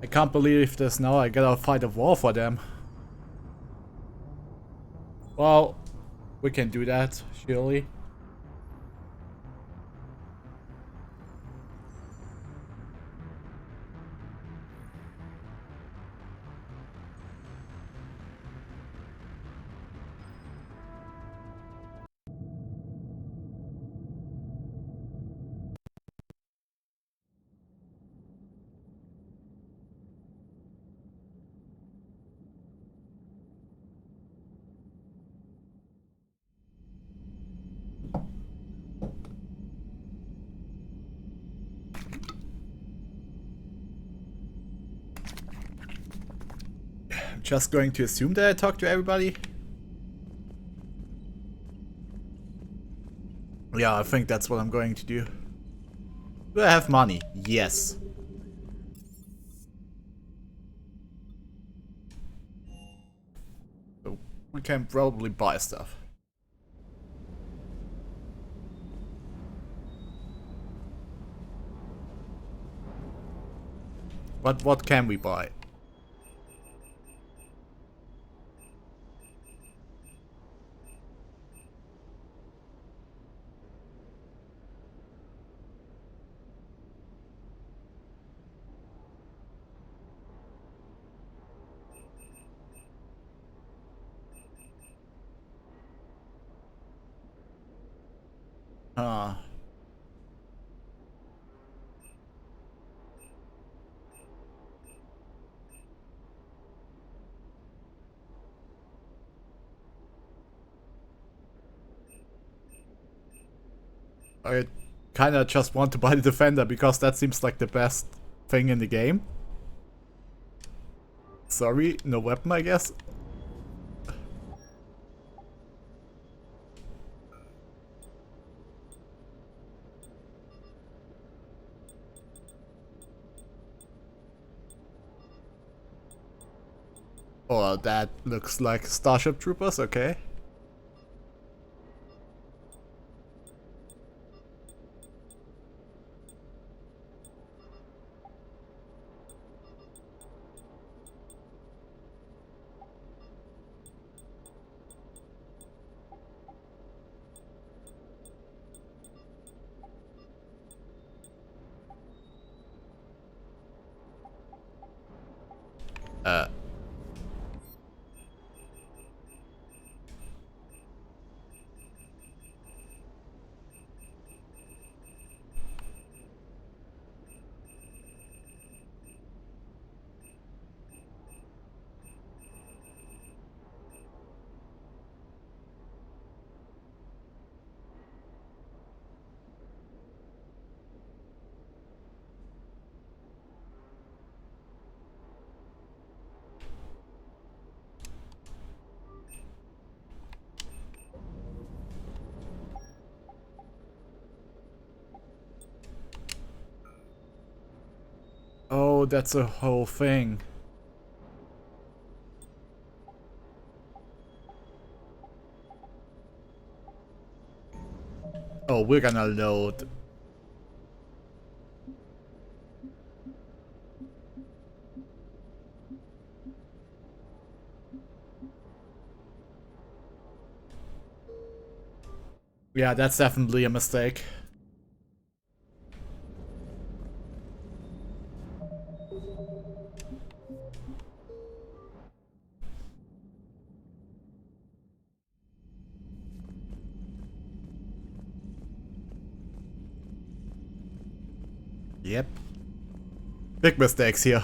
I can't believe this now. I gotta fight a war for them. Well, we can do that, surely. I'm just going to assume that I talked to everybody. Yeah, I think that's what I'm going to do. Do I have money? Yes. So we can probably buy stuff. But what can we buy? Uh, I kinda just want to buy the Defender because that seems like the best thing in the game. Sorry, no weapon, I guess. Oh, that looks like Starship Troopers, okay. Uh. Oh, that's a whole thing. Oh, we're gonna load. Yeah, that's definitely a mistake. Yep. Big mistakes here.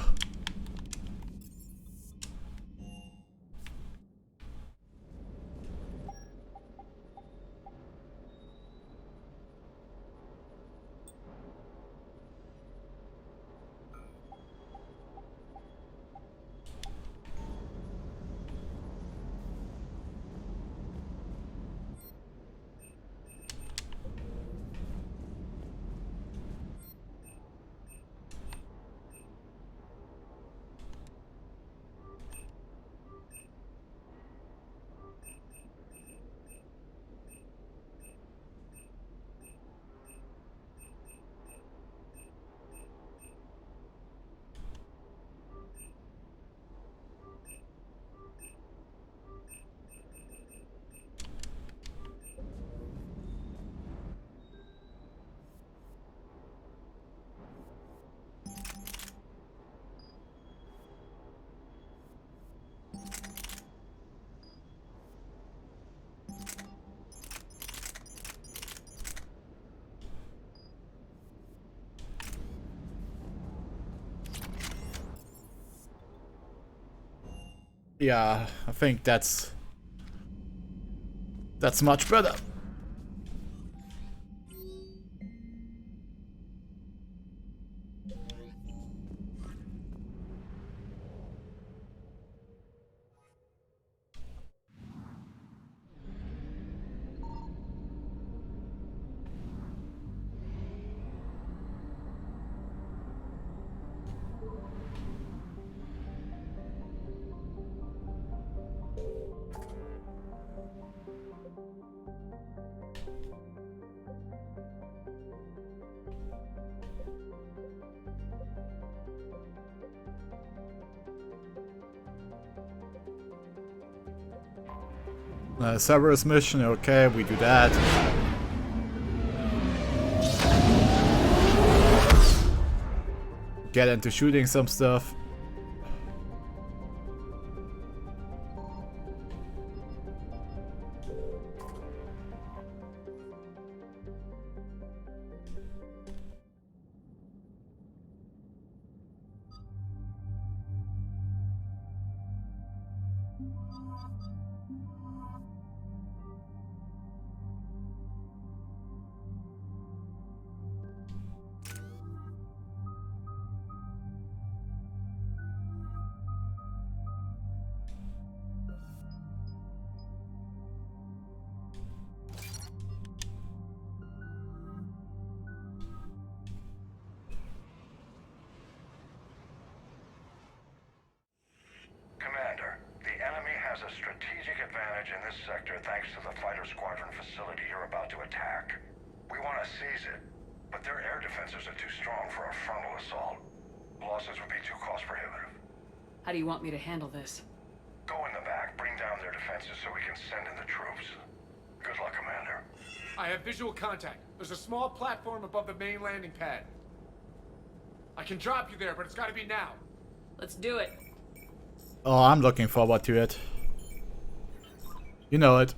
Yeah, I think that's much better. Cerberus mission, okay, we do that. Get into shooting some stuff. Commander, the enemy has a strategic advantage in this sector thanks to the fighter squadron facility you're about to attack. We want to seize it, but their air defenses are too strong for a frontal assault. Losses would be too cost prohibitive. How do you want me to handle this? Go in the back, bring down their defenses so we can send in the troops. Good luck, Commander. I have visual contact. There's a small platform above the main landing pad. I can drop you there, but it's gotta be now. Let's do it. Oh, I'm looking forward to it. You know it.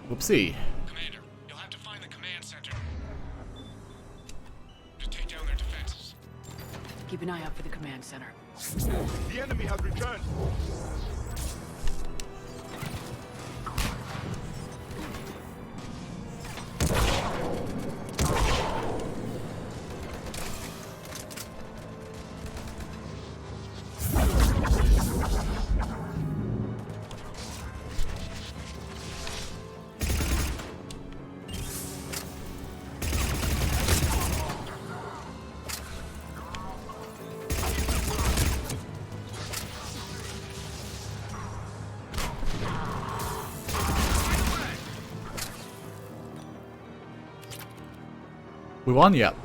Whoopsie. Commander, you'll have to find the command center. To take down their defenses. Keep an eye out for the command center. The enemy has returned. We won yet.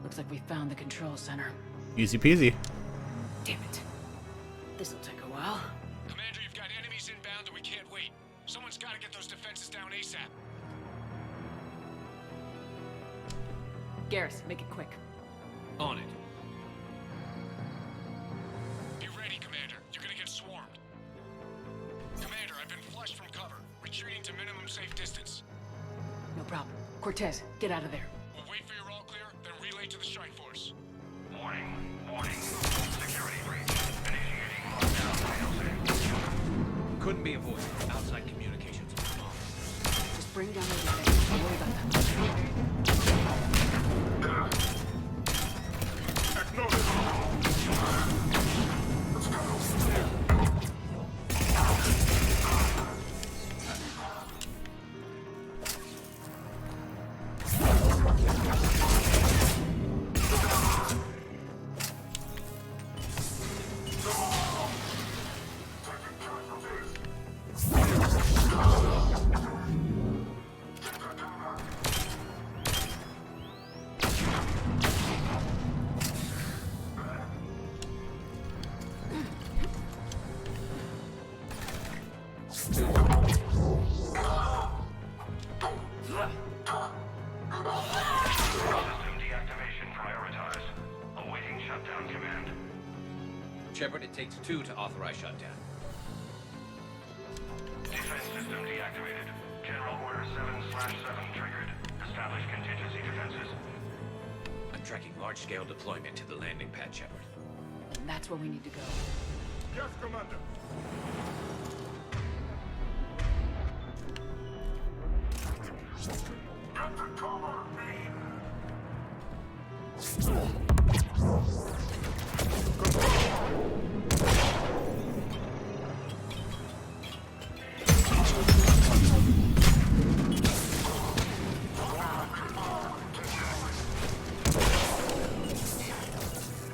Looks like we found the control center. Easy peasy. Damn it. This'll take a while. Commander, you've got enemies inbound and we can't wait. Someone's gotta get those defenses down ASAP. Garrus, make it quick. On it. Be ready, Commander. You're gonna get swarmed. Commander, I've been flushed from cover. Retreating to minimum safe distance. Cortez, get out of there. We'll wait for your all clear, then relay to the strike force. Warning. Warning. Security breach. Initiating lockdown failsafe. Couldn't be avoided. Outside communications are off. Just bring down the defense. Don't worry about that. Shepard, it takes 2 to authorize shutdown. Defense system deactivated. General Order 7/7 triggered. Establish contingency defenses. I'm tracking large-scale deployment to the landing pad, Shepard. And that's where we need to go. Yes, Commander.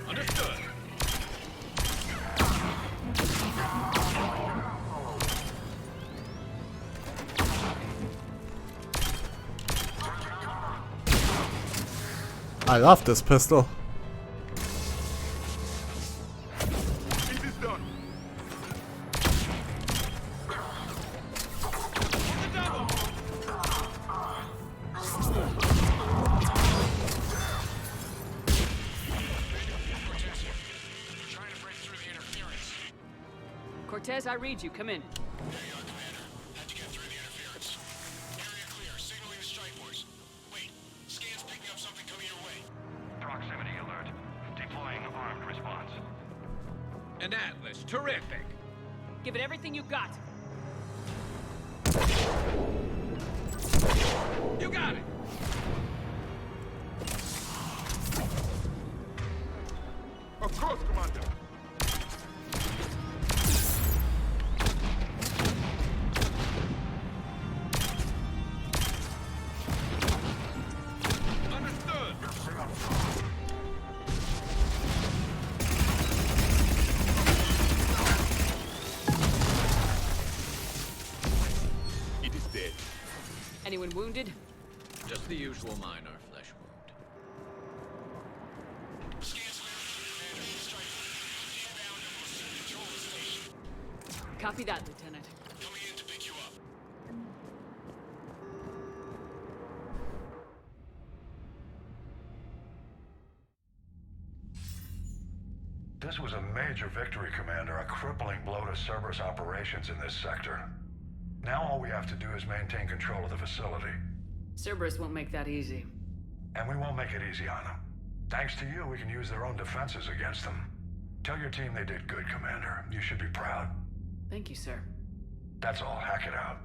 Understood. I love this pistol. It is done. Trying to break through the interference. Cortez, I read you. Come in. There you are, Commander. Had to get through the interference. Area clear. Signaling the strike force. Wait. Scan's picking up something coming your way. Proximity alert. Deploying armed response. An Atlas. Terrific. Give it everything you got. You got it. Of course, Commander. Understood. It is dead. Anyone wounded? Just the usual minor flesh wound. Copy that, Lieutenant. Coming in to pick you up. This was a major victory, Commander. A crippling blow to Cerberus operations in this sector. Now all we have to do is maintain control of the facility. Cerberus won't make that easy. And we won't make it easy on them. Thanks to you, we can use their own defenses against them. Tell your team they did good, Commander. You should be proud. Thank you, sir. That's all. Hack it out.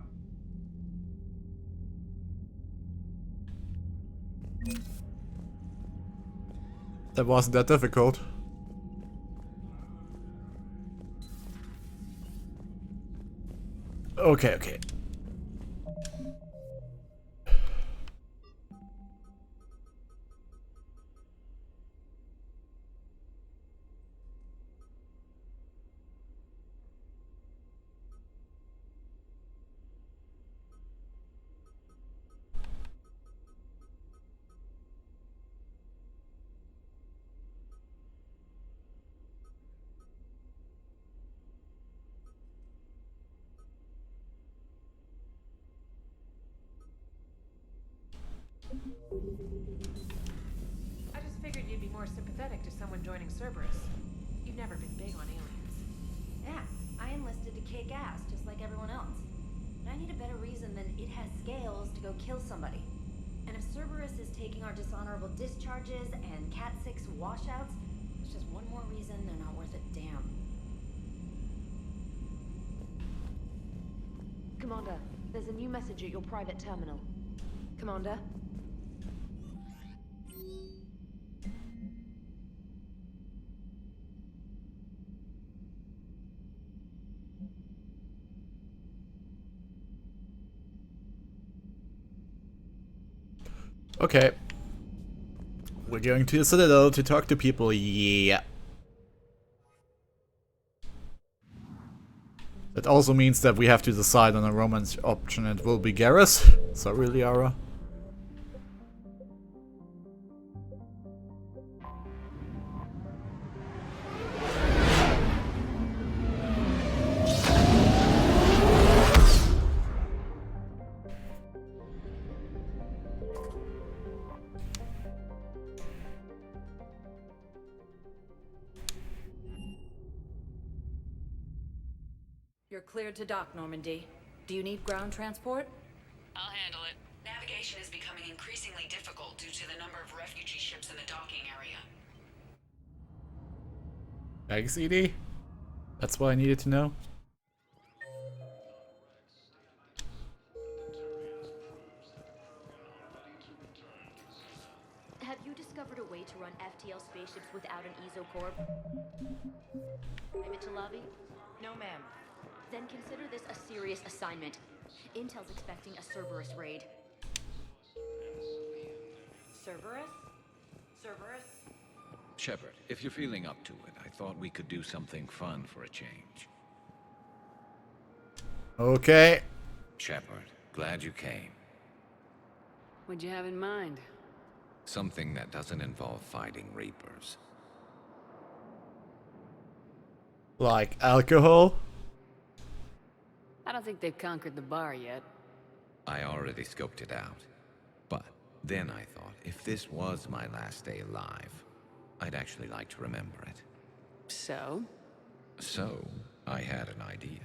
That wasn't that difficult. Okay, okay. I just figured you'd be more sympathetic to someone joining Cerberus. You've never been big on aliens. Yeah, I enlisted to kick ass, just like everyone else. But I need a better reason than it has scales to go kill somebody. And if Cerberus is taking our dishonorable discharges and Cat 6 washouts, it's just one more reason they're not worth a damn. Commander, there's a new message at your private terminal. Commander? Okay. We're going to the Citadel to talk to people, yeah. That also means that we have to decide on a romance option. It will be Garrus. Sorry, Liara. You're cleared to dock, Normandy. Do you need ground transport? I'll handle it. Navigation is becoming increasingly difficult due to the number of refugee ships in the docking area. Thanks, Edie. That's what I needed to know. Have you discovered a way to run FTL spaceships without an EZO-Corp? Private to lobby? No, ma'am. Then consider this a serious assignment. Intel's expecting a Cerberus raid. Cerberus? Cerberus? Shepard, if you're feeling up to it, I thought we could do something fun for a change. Okay. Shepard, glad you came. What'd you have in mind? Something that doesn't involve fighting Reapers. Like alcohol? I don't think they've conquered the bar yet. I already scoped it out. But then I thought, if this was my last day alive, I'd actually like to remember it. So? So, I had an idea.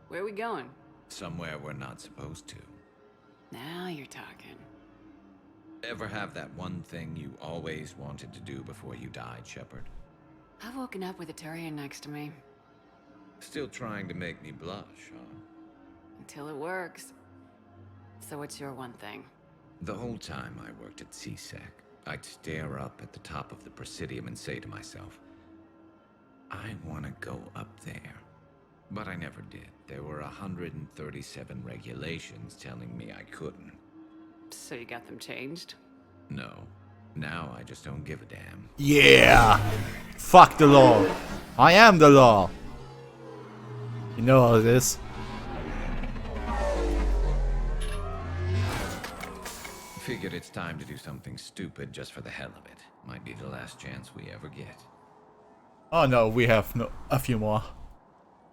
Where are we going? Somewhere we're not supposed to. Now you're talking. Ever have that one thing you always wanted to do before you died, Shepard? I've woken up with a Turian next to me. Still trying to make me blush, huh? Until it works. So what's your one thing? The whole time I worked at CSEC, I'd stare up at the top of the Presidium and say to myself, I want to go up there. But I never did. There were 137 regulations telling me I couldn't. So you got them changed? No. Now I just don't give a damn. Yeah! Fuck the law. I am the law. You know how it is. Figured it's time to do something stupid just for the hell of it. Might be the last chance we ever get. Oh no, we have a few more.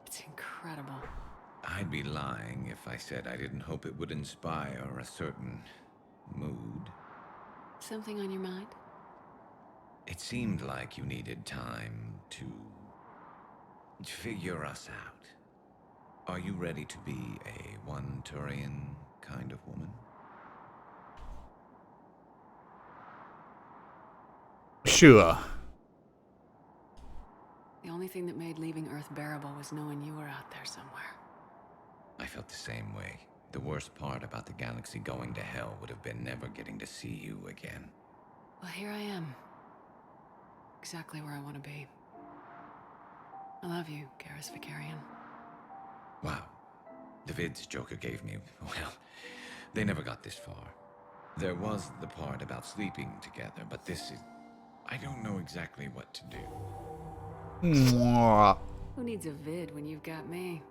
It's incredible. I'd be lying if I said I didn't hope it would inspire a certain mood. Something on your mind? It seemed like you needed time to figure us out. Are you ready to be a one Turian kind of woman? Sure. The only thing that made leaving Earth bearable was knowing you were out there somewhere. I felt the same way. The worst part about the galaxy going to hell would have been never getting to see you again. Well, here I am. Exactly where I want to be. I love you, Garrus Vicarian. Wow. The vids Joker gave me, well, they never got this far. There was the part about sleeping together, but this is... I don't know exactly what to do. Mwah. Who needs a vid when you've got me?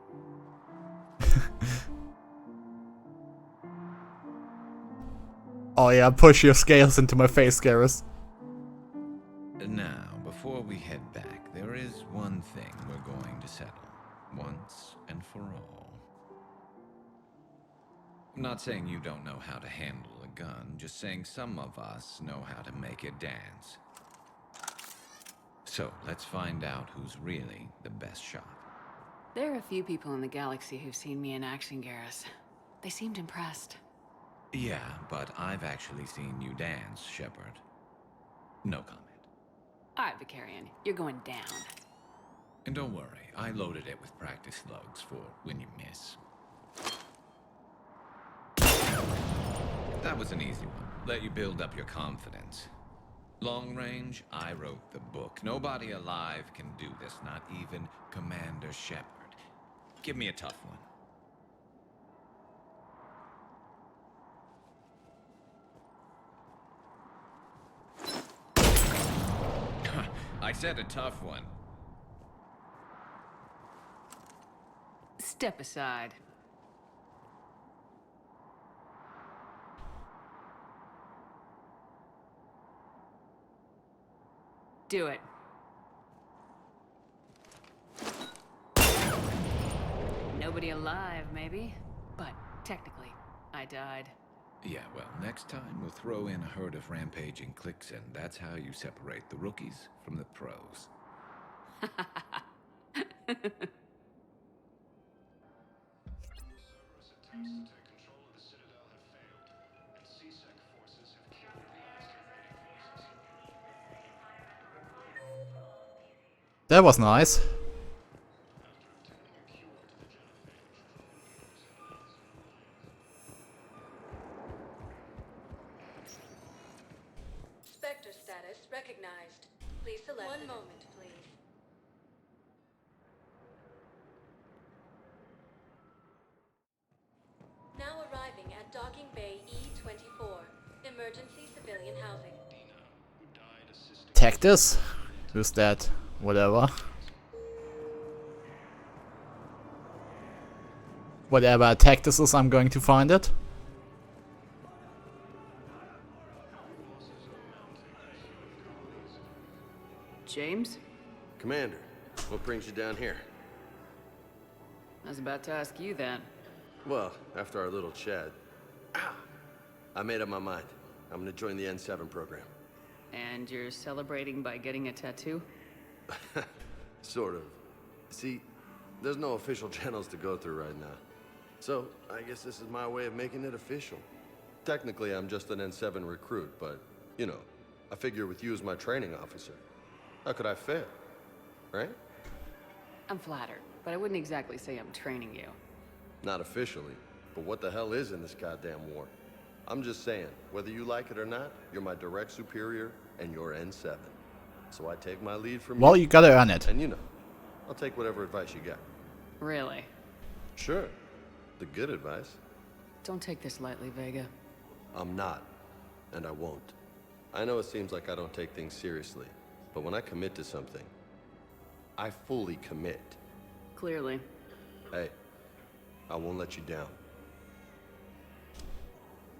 Oh yeah, push your scales into my face, Garrus. Now, before we head back, there is one thing we're going to settle. Once and for all. I'm not saying you don't know how to handle a gun, just saying some of us know how to make it dance. So, let's find out who's really the best shot. There are a few people in the galaxy who've seen me in action, Garrus. They seemed impressed. Yeah, but I've actually seen you dance, Shepard. No comment. All right, Vicarian, you're going down. And don't worry, I loaded it with practice slugs for when you miss. That was an easy one. Let you build up your confidence. Long range, I wrote the book. Nobody alive can do this, not even Commander Shepard. Give me a tough one. I said a tough one. Step aside. Do it. Nobody alive, maybe? But technically, I died. Yeah, well, next time we'll throw in a herd of rampaging cliques, and that's how you separate the rookies from the pros. That was nice. Spectre status recognized. Please select. One moment, please. Now arriving at Docking Bay E-24. Emergency civilian housing. Cactus? Who's that? Whatever. Whatever Cactus is, I'm going to find it. James? Commander, what brings you down here? I was about to ask you that. Well, after our little chat, I made up my mind. I'm gonna join the N7 program. And you're celebrating by getting a tattoo? Sort of. See, there's no official channels to go through right now. So, I guess this is my way of making it official. Technically, I'm just an N7 recruit, but, you know, I figure with you as my training officer, how could I fail? Right? I'm flattered, but I wouldn't exactly say I'm training you. Not officially, but what the hell is in this goddamn war? I'm just saying, whether you like it or not, you're my direct superior, and you're N7. So I take my lead from Well, you. you gotta earn it. And you know, I'll take whatever advice you got. Really? Sure. The good advice. Don't take this lightly, Vega. I'm not, and I won't. I know it seems like I don't take things seriously, but when I commit to something, I fully commit. Clearly. Hey, I won't let you down.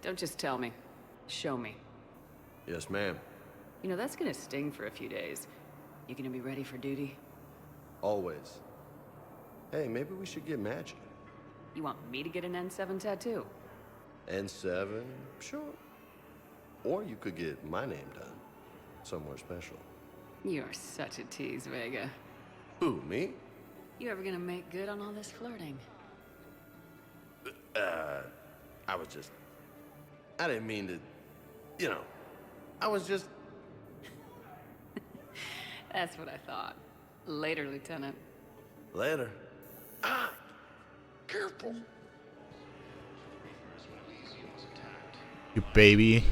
Don't just tell me. Show me. Yes, ma'am. You know, that's gonna sting for a few days. You gonna be ready for duty? Always. Hey, maybe we should get matching. You want me to get an N7 tattoo? N7? Sure. Or you could get my name done. Somewhere special. You're such a tease, Vega. Who, me? You ever gonna make good on all this flirting? I was just... I didn't mean to... You know. I was just... That's what I thought. Later, Lieutenant. Later. Ah! Careful. You baby.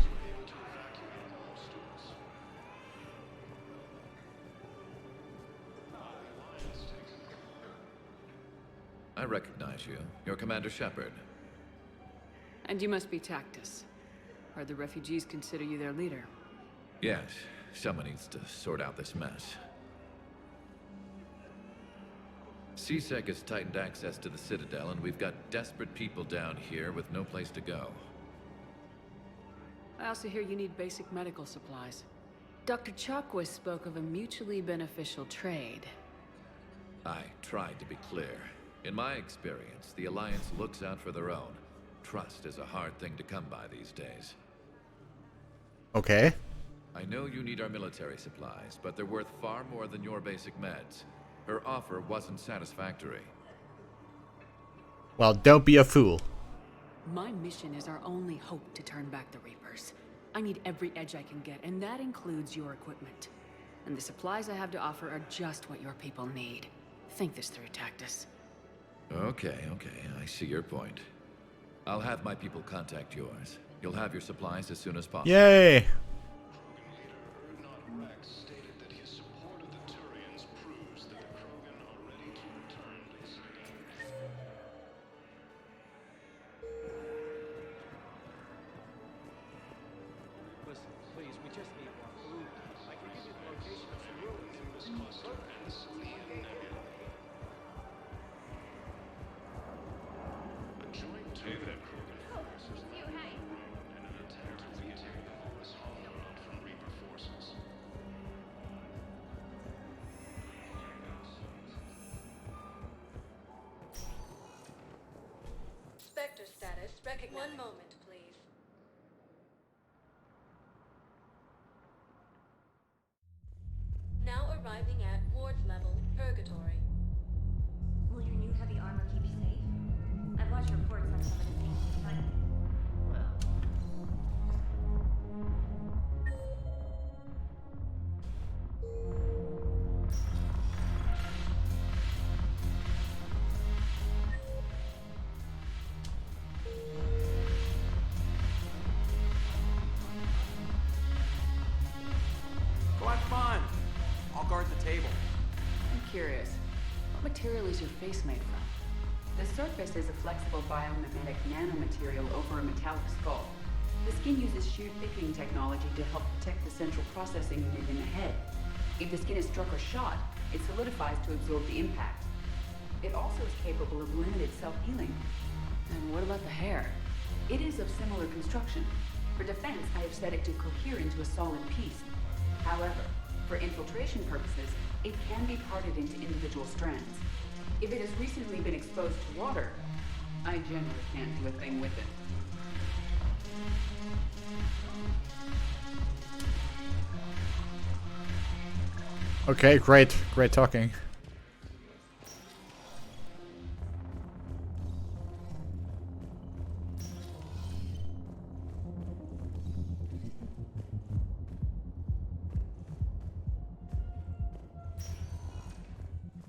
I recognize you. You're Commander Shepard. And you must be Cactus. Heard the refugees consider you their leader. Yes, someone needs to sort out this mess. CSEC has tightened access to the Citadel, and we've got desperate people down here with no place to go. I also hear you need basic medical supplies. Dr. Chakwas spoke of a mutually beneficial trade. I tried to be clear. In my experience, the Alliance looks out for their own. Trust is a hard thing to come by these days. Okay. I know you need our military supplies, but they're worth far more than your basic meds. Her offer wasn't satisfactory. Well, don't be a fool. My mission is our only hope to turn back the Reapers. I need every edge I can get, and that includes your equipment. And the supplies I have to offer are just what your people need. Think this through, Cactus. Okay, I see your point. I'll have my people contact yours. You'll have your supplies as soon as possible. Yay! Spectre status recognized. One moment, please. Now arriving at ward level, Purgatory. Will your new heavy armor keep you safe? I've watched reports on some of the things you fight. Well. Go on. I'll guard the table. I'm curious. What material is your face made from? The surface is a flexible biomimetic nanomaterial over a metallic skull. The skin uses shear thickening technology to help protect the central processing unit in the head. If the skin is struck or shot, it solidifies to absorb the impact. It also is capable of limited self-healing. And what about the hair? It is of similar construction. For defense, I have set it to cohere into a solid piece. However, for infiltration purposes, it can be parted into individual strands. If it has recently been exposed to water, I generally can't do a thing with it. Okay, great. Great talking.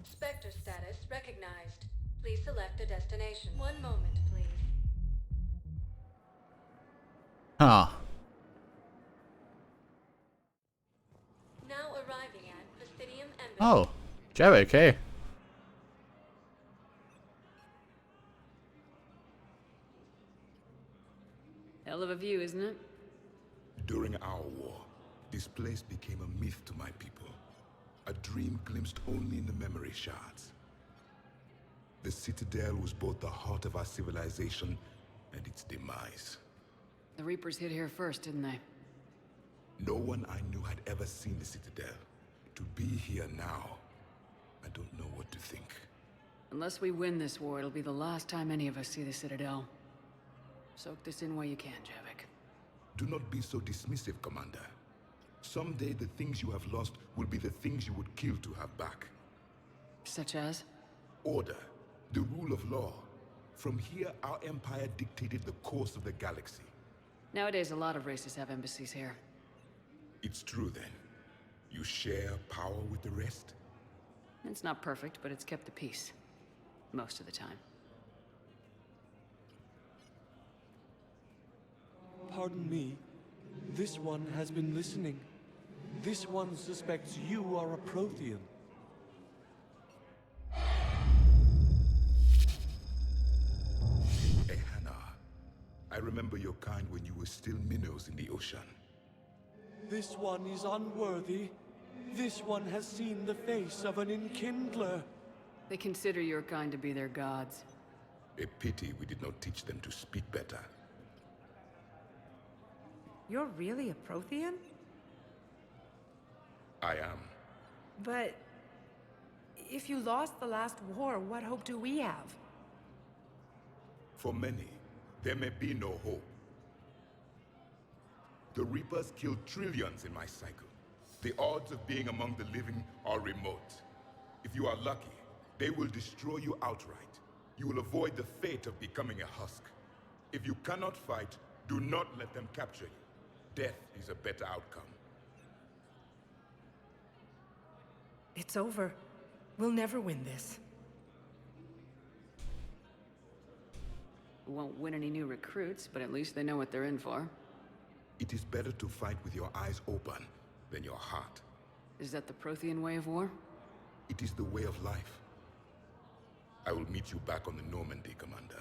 Spectre status recognized. Please select a destination. One moment, please. Huh. Now arriving at Presidium Embassy. Oh. Jerry, okay. Hell of a view, isn't it? During our war, this place became a myth to my people. A dream glimpsed only in the memory shards. The Citadel was both the heart of our civilization and its demise. The Reapers hit here first, didn't they? No one I knew had ever seen the Citadel. To be here now, I don't know what to think. Unless we win this war, it'll be the last time any of us see the Citadel. Soak this in while you can, Javik. Do not be so dismissive, Commander. Someday the things you have lost will be the things you would kill to have back. Such as? Order, the rule of law. From here, our empire dictated the course of the galaxy. Nowadays, a lot of races have embassies here. It's true then. You share power with the rest? It's not perfect, but it's kept the peace. Most of the time. Pardon me. This one has been listening. This one suspects you are a Prothean. Ehana, I remember your kind when you were still minnows in the ocean. This one is unworthy. This one has seen the face of an enkindler. They consider your kind to be their gods. A pity we did not teach them to speak better. You're really a Prothean? I am. But if you lost the last war, what hope do we have? For many, there may be no hope. The Reapers kill trillions in my cycle. The odds of being among the living are remote. If you are lucky, they will destroy you outright. You will avoid the fate of becoming a husk. If you cannot fight, do not let them capture you. Death is a better outcome. It's over. We'll never win this. Won't win any new recruits, but at least they know what they're in for. It is better to fight with your eyes open than your heart. Is that the Prothean way of war? It is the way of life. I will meet you back on the Normandy, Commander.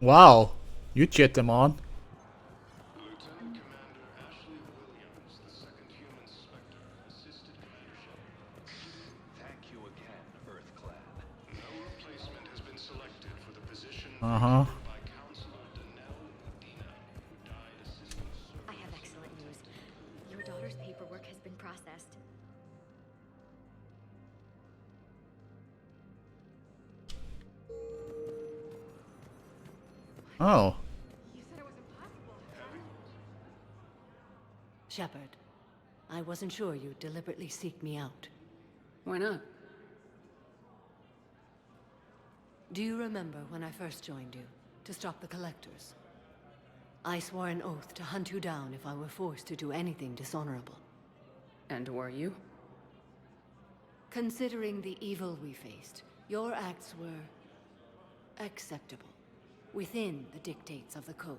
Wow, you cheered them on. Lieutenant Commander Ashley Williams, the second human Spectre, assisted Commander Shepard. Thank you again, Earthclad. No replacement has been selected for the position by Counselor Danelle Medina, who died assisting Cerberus. I have excellent news. Your daughter's paperwork has been processed. Oh. You said it was impossible. Shepard, I wasn't sure you'd deliberately seek me out. Why not? Do you remember when I first joined you, to stop the Collectors? I swore an oath to hunt you down if I were forced to do anything dishonorable. And were you? Considering the evil we faced, your acts were acceptable, within the dictates of the Code.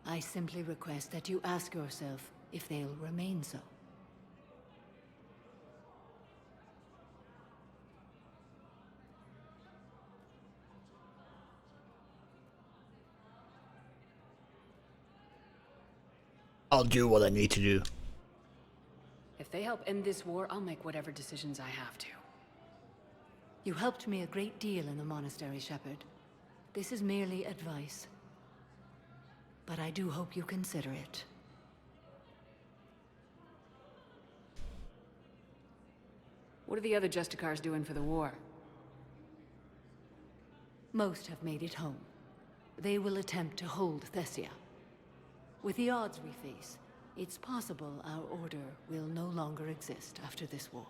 I simply request that you ask yourself if they'll remain so. I'll do what I need to do. If they help end this war, I'll make whatever decisions I have to. You helped me a great deal in the monastery, Shepard. This is merely advice. But I do hope you consider it. What are the other Justicars doing for the war? Most have made it home. They will attempt to hold Thessia. With the odds we face, it's possible our order will no longer exist after this war.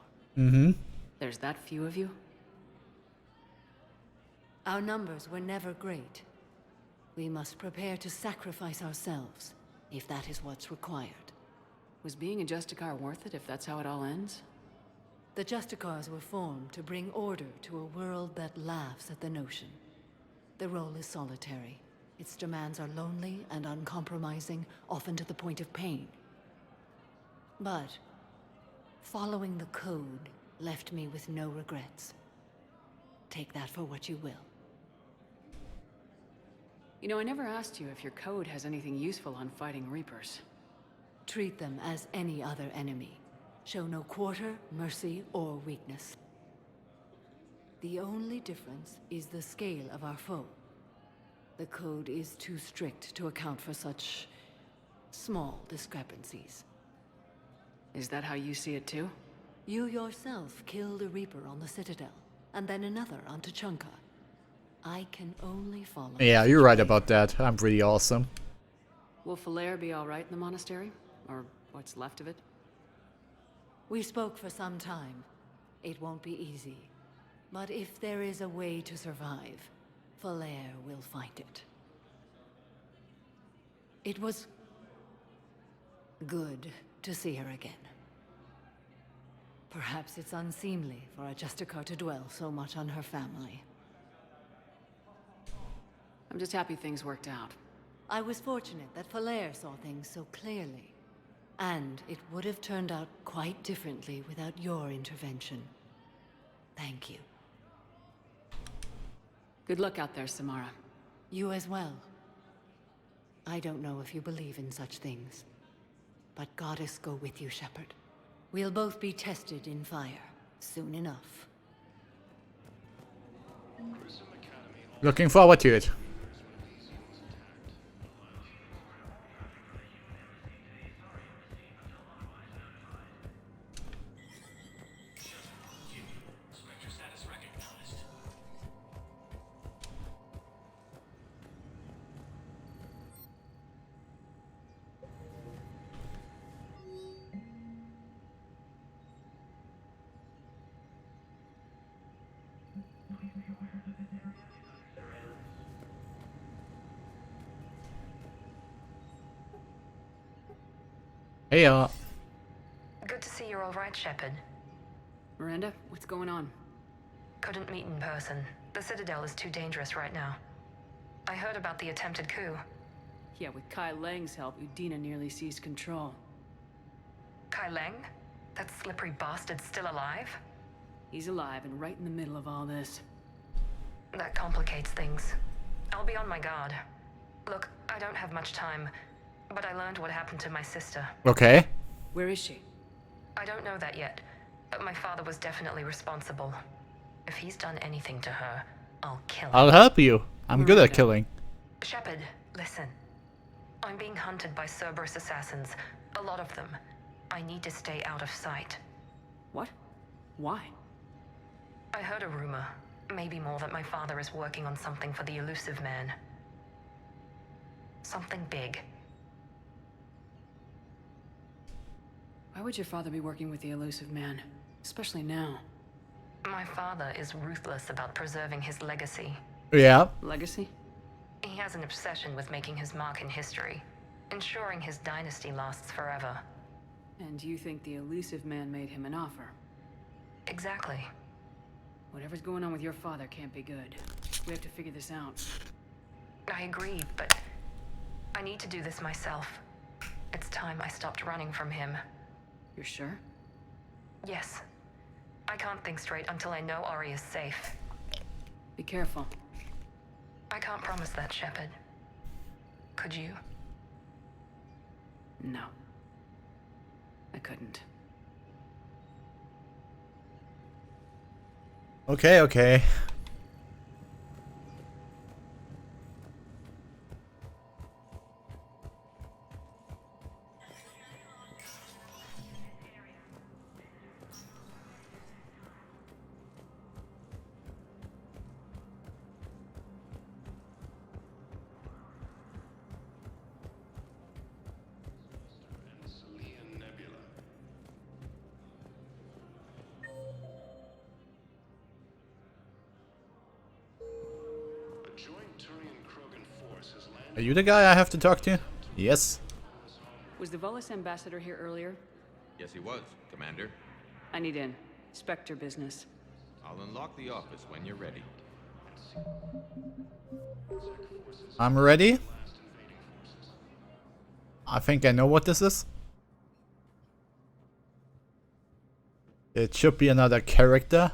There's that few of you? Our numbers were never great. We must prepare to sacrifice ourselves, if that is what's required. Was being a Justicar worth it if that's how it all ends? The Justicars were formed to bring order to a world that laughs at the notion. The role is solitary. Its demands are lonely and uncompromising, often to the point of pain. But following the Code left me with no regrets. Take that for what you will. You know, I never asked you if your code has anything useful on fighting Reapers. Treat them as any other enemy. Show no quarter, mercy, or weakness. The only difference is the scale of our foe. The Code is too strict to account for such small discrepancies. Is that how you see it too? You yourself killed a Reaper on the Citadel, and then another on Tuchanka. I can only follow. Yeah, you're right about that. I'm pretty awesome. Will Falair be alright in the monastery? Or what's left of it? We spoke for some time. It won't be easy. But if there is a way to survive, Falair will find it. It was good to see her again. Perhaps it's unseemly for a Justicar to dwell so much on her family. I'm just happy things worked out. I was fortunate that Falair saw things so clearly. And it would have turned out quite differently without your intervention. Thank you. Good luck out there, Samara. You as well. I don't know if you believe in such things, but Goddess go with you, Shepard. We'll both be tested in fire, soon enough. Looking forward to it. Hey, Good to see you're all right, Shepard. Miranda, what's going on? Couldn't meet in person. The Citadel is too dangerous right now. I heard about the attempted coup. Yeah, with Kai Lang's help, Udina nearly seized control. Kai Lang? That slippery bastard's still alive? He's alive and right in the middle of all this. That complicates things. I'll be on my guard. Look, I don't have much time, but I learned what happened to my sister. Okay. Where is she? I don't know that yet, but my father was definitely responsible. If he's done anything to her, I'll kill him. I'll help you. I'm good at killing. Shepard, listen. I'm being hunted by Cerberus assassins. A lot of them. I need to stay out of sight. What? Why? I heard a rumor, maybe more, that my father is working on something for the Elusive Man. Something big. Why would your father be working with the Elusive Man? Especially now. My father is ruthless about preserving his legacy. Yeah. Legacy? He has an obsession with making his mark in history, ensuring his dynasty lasts forever. And you think the Elusive Man made him an offer? Exactly. Whatever's going on with your father can't be good. We have to figure this out. I agree, but I need to do this myself. It's time I stopped running from him. You're sure? Yes. I can't think straight until I know Ari is safe. Be careful. I can't promise that, Shepard. Could you? No. I couldn't. Okay, okay. Are you the guy I have to talk to? Yes. Was the Volus ambassador here earlier? Yes, he was, Commander. I need in. Spectre business. I'll unlock the office when you're ready. I'm ready. I think I know what this is. It should be another character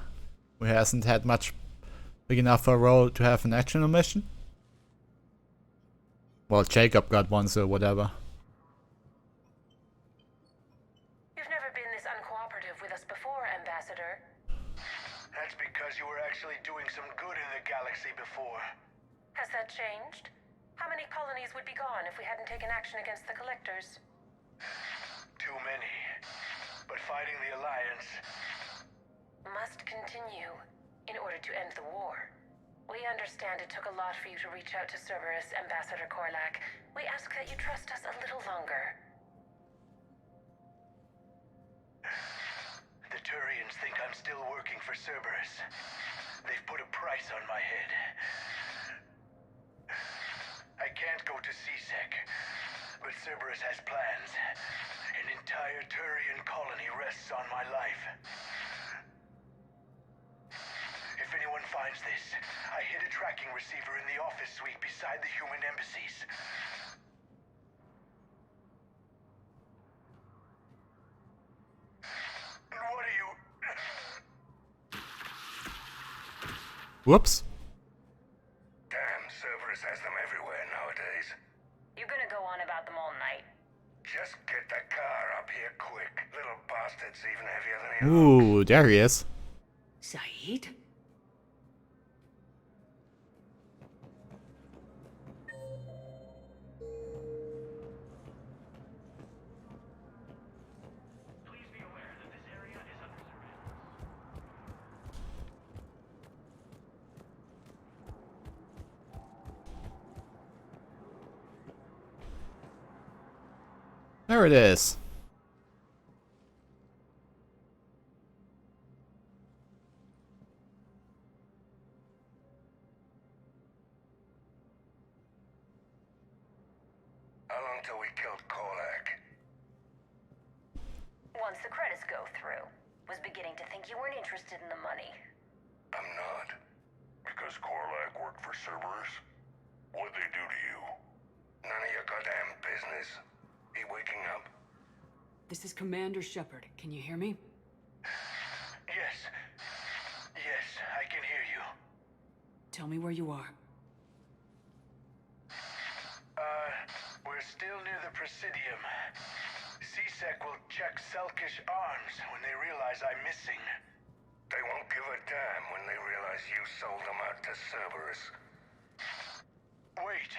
who hasn't had much big enough a role to have an action mission. Well, Jacob got one, so whatever. You've never been this uncooperative with us before, Ambassador. That's because you were actually doing some good in the galaxy before. Has that changed? How many colonies would be gone if we hadn't taken action against the Collectors? Too many. But fighting the Alliance must continue in order to end the war. We understand it took a lot for you to reach out to Cerberus, Ambassador Korlak. We ask that you trust us a little longer. The Turians think I'm still working for Cerberus. They've put a price on my head. I can't go to CSEC, but Cerberus has plans. An entire Turian colony rests on my life. If anyone finds this, I hid a tracking receiver in the office suite beside the human embassies. What are you... Whoops. Damn, Cerberus has them everywhere nowadays. You're gonna go on about them all night. Just get the car up here quick. Little bastard's even heavier than he Ooh, there he is. Saeed? There it is. How long till we killed Korlak? Once the credits go through. Was beginning to think you weren't interested in the money. I'm not. Because Korlak worked for Cerberus? What'd they do to you? None of your goddamn business. He waking up? This is Commander Shepard. Can you hear me? Yes. Yes, I can hear you. Tell me where you are. We're still near the Presidium. CSEC will check Selkish arms when they realize I'm missing. They won't give a damn when they realize you sold them out to Cerberus. Wait.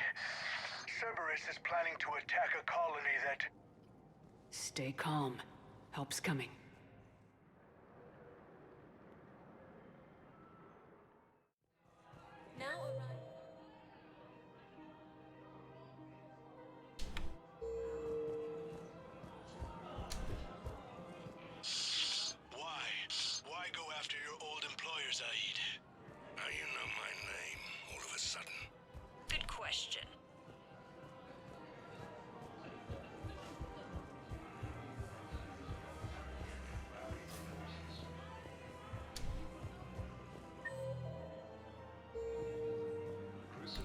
Cerberus is planning to attack a colony that... Stay calm. Help's coming. Now arrive. Why go after your old employer, Zaid? How you know my name all of a sudden? Good question.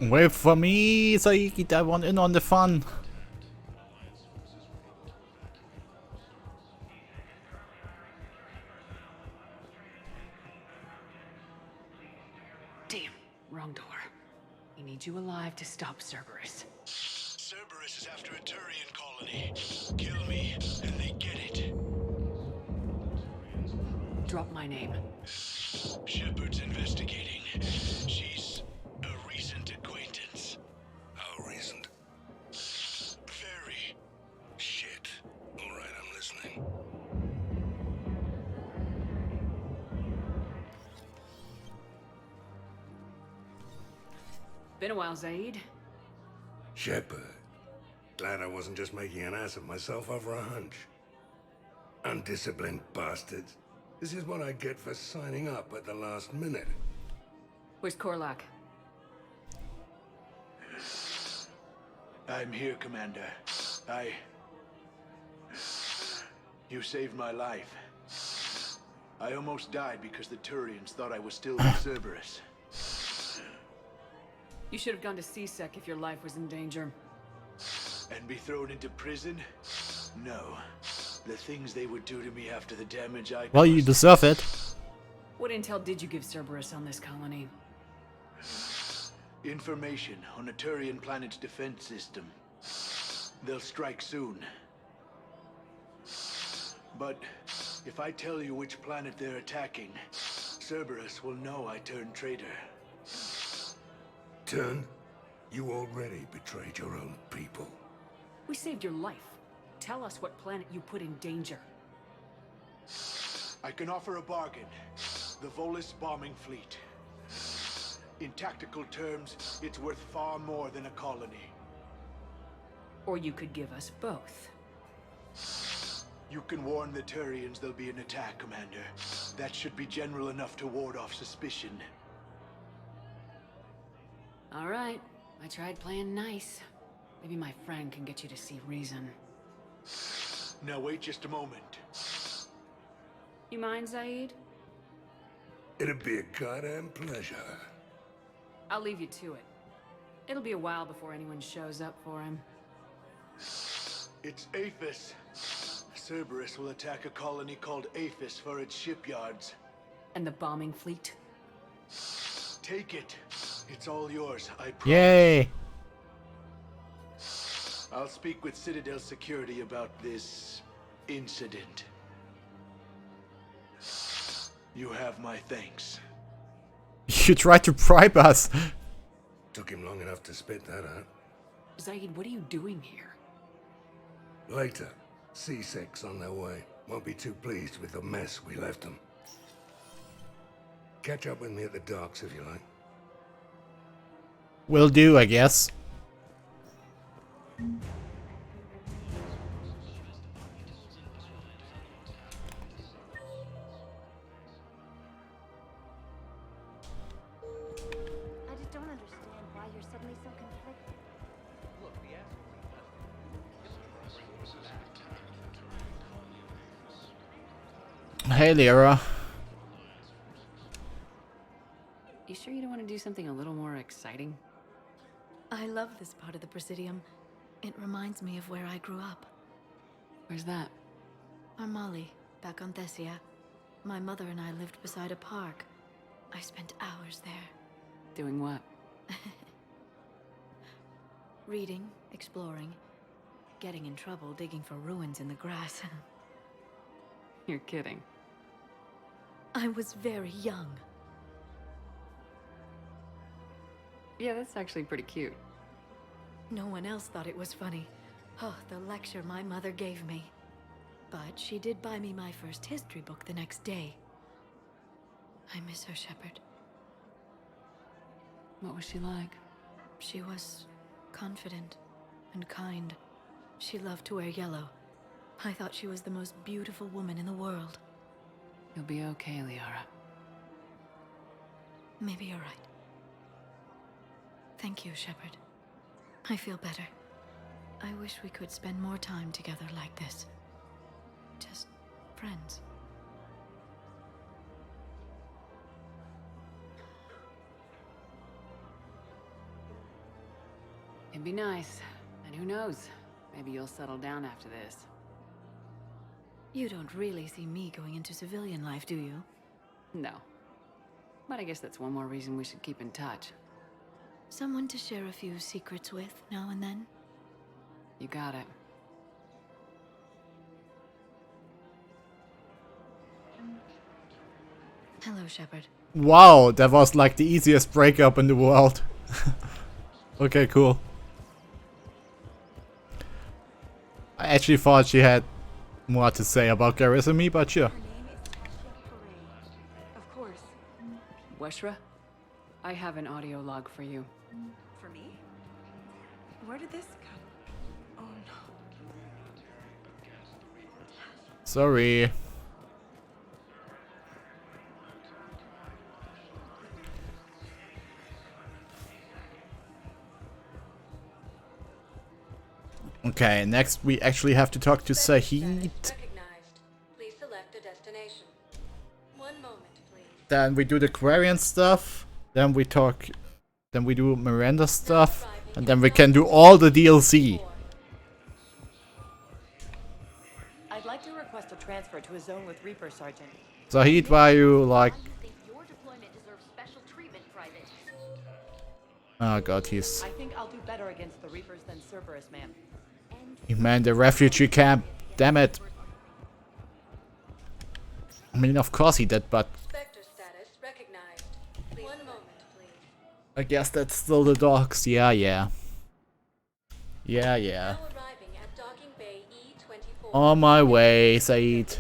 Wait for me, Saiki, I want in on the fun. Damn, wrong door. He needs you alive to stop Cerberus. Cerberus is after a Turian colony. Kill me, and they get it. Drop my name. Shepard's investigating. She's a recent acquaintance. How recent? Very. Shit. All right, I'm listening. Been a while, Zaid. Shepard. Glad I wasn't just making an ass of myself over a hunch. Undisciplined bastards. This is what I get for signing up at the last minute. Where's Korlak? I'm here, Commander. You saved my life. I almost died because the Turians thought I was still with Cerberus. You should have gone to CSEC if your life was in danger. And be thrown into prison? No. The things they would do to me after the damage I Well, you deserve it. What intel did you give Cerberus on this colony? Information on a Turian planet's defense system. They'll strike soon. But if I tell you which planet they're attacking, Cerberus will know I turned traitor. Turn? You already betrayed your own people. We saved your life. Tell us what planet you put in danger. I can offer a bargain. The Volus bombing fleet. In tactical terms, it's worth far more than a colony. Or you could give us both. You can warn the Turians there'll be an attack, Commander. That should be general enough to ward off suspicion. All right. I tried playing nice. Maybe my friend can get you to see reason. Now wait just a moment. You mind, Zaid? It'd be a goddamn pleasure. I'll leave you to it. It'll be a while before anyone shows up for him. It's Aphis. Cerberus will attack a colony called Aphis for its shipyards. And the bombing fleet? Take it. It's all yours, I promise. Yay! I'll speak with Citadel Security about this incident. You have my thanks. You tried to bribe us. Took him long enough to spit that out. Zaid, what are you doing here? Later. C6 on their way. Won't be too pleased with the mess we left them. Catch up with me at the docks if you like. Will do, I guess. I just don't understand why you're suddenly so conflicted. Hey, Lyra. You sure you don't want to do something a little more exciting? I love this part of the Presidium. It reminds me of where I grew up. Where's that? Armali, back on Thessia. My mother and I lived beside a park. I spent hours there. Doing what? Reading, exploring, getting in trouble digging for ruins in the grass. You're kidding. I was very young. Yeah, that's actually pretty cute. No one else thought it was funny. Oh, the lecture my mother gave me. But she did buy me my first history book the next day. I miss her, Shepard. What was she like? She was confident and kind. She loved to wear yellow. I thought she was the most beautiful woman in the world. You'll be okay, Liara. Maybe you're right. Thank you, Shepard. I feel better. I wish we could spend more time together like this. Just friends. It'd be nice. And who knows? Maybe you'll settle down after this. You don't really see me going into civilian life, do you? No. But I guess that's one more reason we should keep in touch. Someone to share a few secrets with now and then? You got it. Hello, Shepard. Wow, that was like the easiest breakup in the world. Okay, cool. I actually thought she had more to say about Garrus and me, but sure. Of course. Weshra, I have an audio log for you. For me? Where did this come? Oh no. Sorry. Okay, next we actually have to talk to Saeed. Please select a destination. 1 moment, please. Then we do the Quarian stuff. Then we talk. Then we do Miranda stuff. And then we can do all the DLC. I'd like to request a transfer to a zone with Reaper, Sergeant. Saeed, why you like... Your deployment deserves special treatment, Private. Oh god, he's... I think I'll do better against the Reapers than Cerberus, ma'am. He manned the refugee camp. Damn it. I mean, of course he did, but... Spectre status recognized. 1 moment, please. I guess that's still the dogs. Yeah. Now arriving at Docking Bay E24. On my way, Saeed.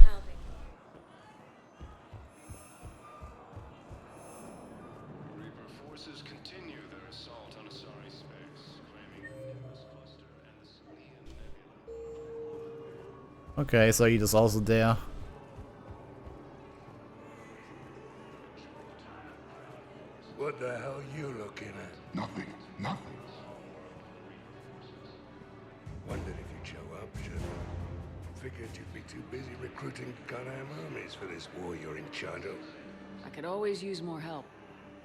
Okay, Saeed is also there. What the hell are you looking at? Nothing. Wondered if you'd show up, Jim. Figured you'd be too busy recruiting goddamn armies for this war you're in charge of. I could always use more help.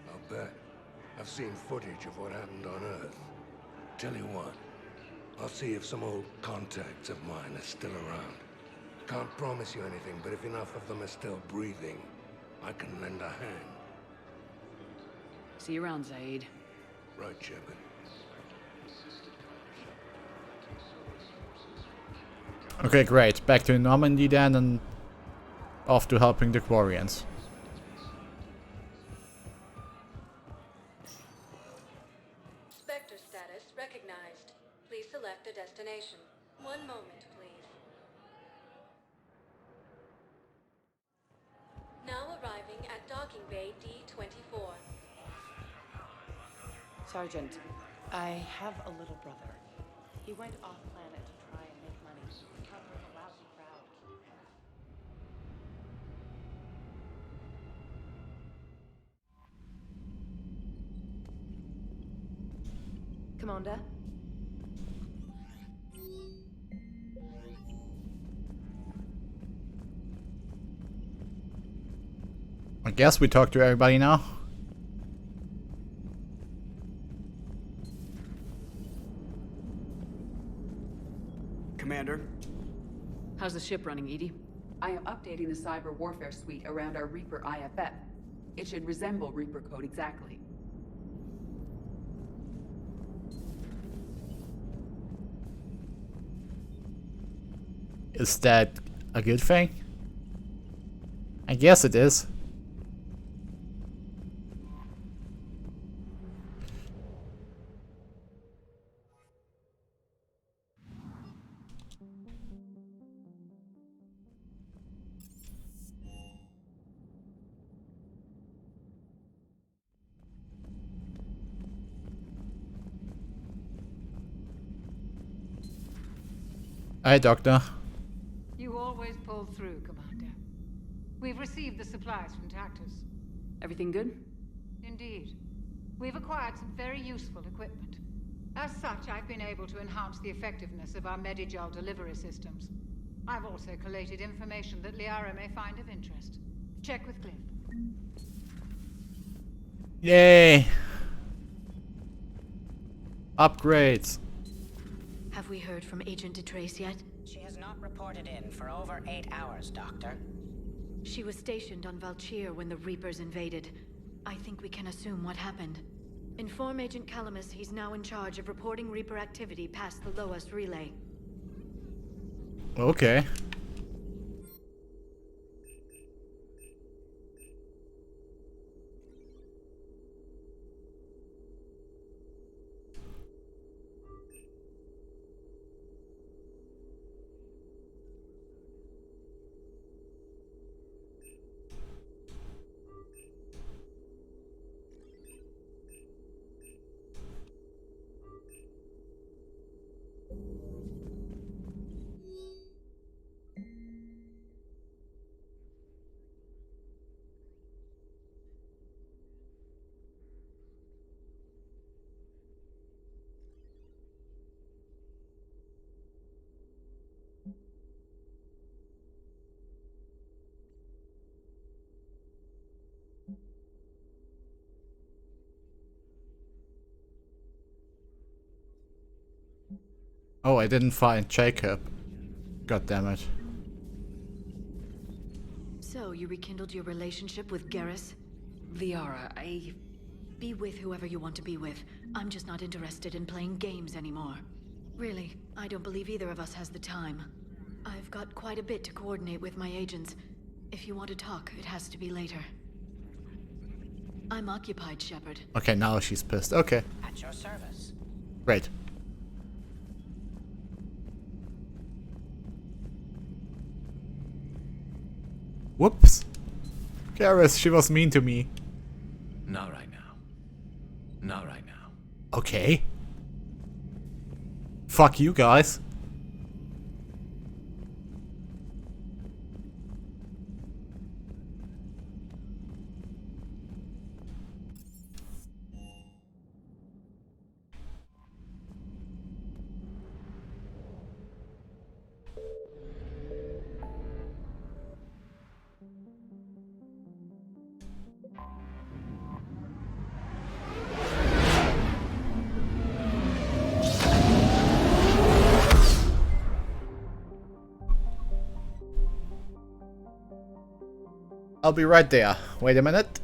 I'll bet. I've seen footage of what happened on Earth. Tell you what, I'll see if some old contacts of mine are still around. Can't promise you anything, but if enough of them are still breathing, I can lend a hand. See you around, Zaid. Right, Shepard. Okay, great. Back to Normandy then, and off to helping the Quarians. Spectre status recognized. Please select a destination. 1 moment, please. Now arriving at Docking Bay D24. Sergeant, I have a little brother. He went off-planet to try and make money. Cover a lousy crowd. Commander? guess we talked to everybody now. Commander? How's the ship running, Edie? I am updating the cyber warfare suite around our Reaper IFF. It should resemble Reaper code exactly. Is that a good thing? I guess it is. Hi, Doctor. You always pull through, Commander. We've received the supplies from Cactus. Everything good? Indeed. We've acquired some very useful equipment. As such, I've been able to enhance the effectiveness of our Medigel delivery systems. I've also collated information that Liara may find of interest. Check with Cliff. Yay! Upgrades. Have we heard from Agent DeTrace yet? She has not reported in for over 8 hours, Doctor. She was stationed on Valchir when the Reapers invaded. I think we can assume what happened. Inform Agent Calamus he's now in charge of reporting Reaper activity past the Loas relay. Okay. Oh, I didn't find Jacob. God damn it. So, you rekindled your relationship with Garrus? Liara, Be with whoever you want to be with. I'm just not interested in playing games anymore. Really, I don't believe either of us has the time. I've got quite a bit to coordinate with my agents. If you want to talk, it has to be later. I'm occupied, Shepard. Okay, now she's pissed. Okay. At your service. Great. Whoops. Garrus, she was mean to me. Not right now. Not right now. Okay. Fuck you guys. I'll be right there. Wait a minute.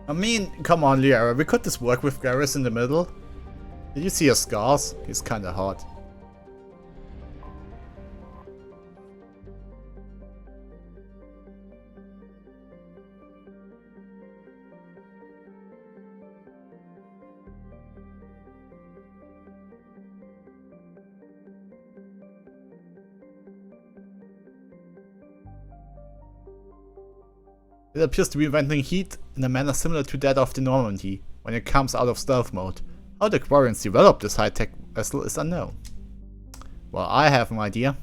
I mean, come on, Liara, we could just work with Garrus in the middle. Did you see his scars? He's kinda hot. It appears to be venting heat in a manner similar to that of the Normandy when it comes out of stealth mode. How the Quarians developed this high-tech vessel is unknown. Well, I have an idea.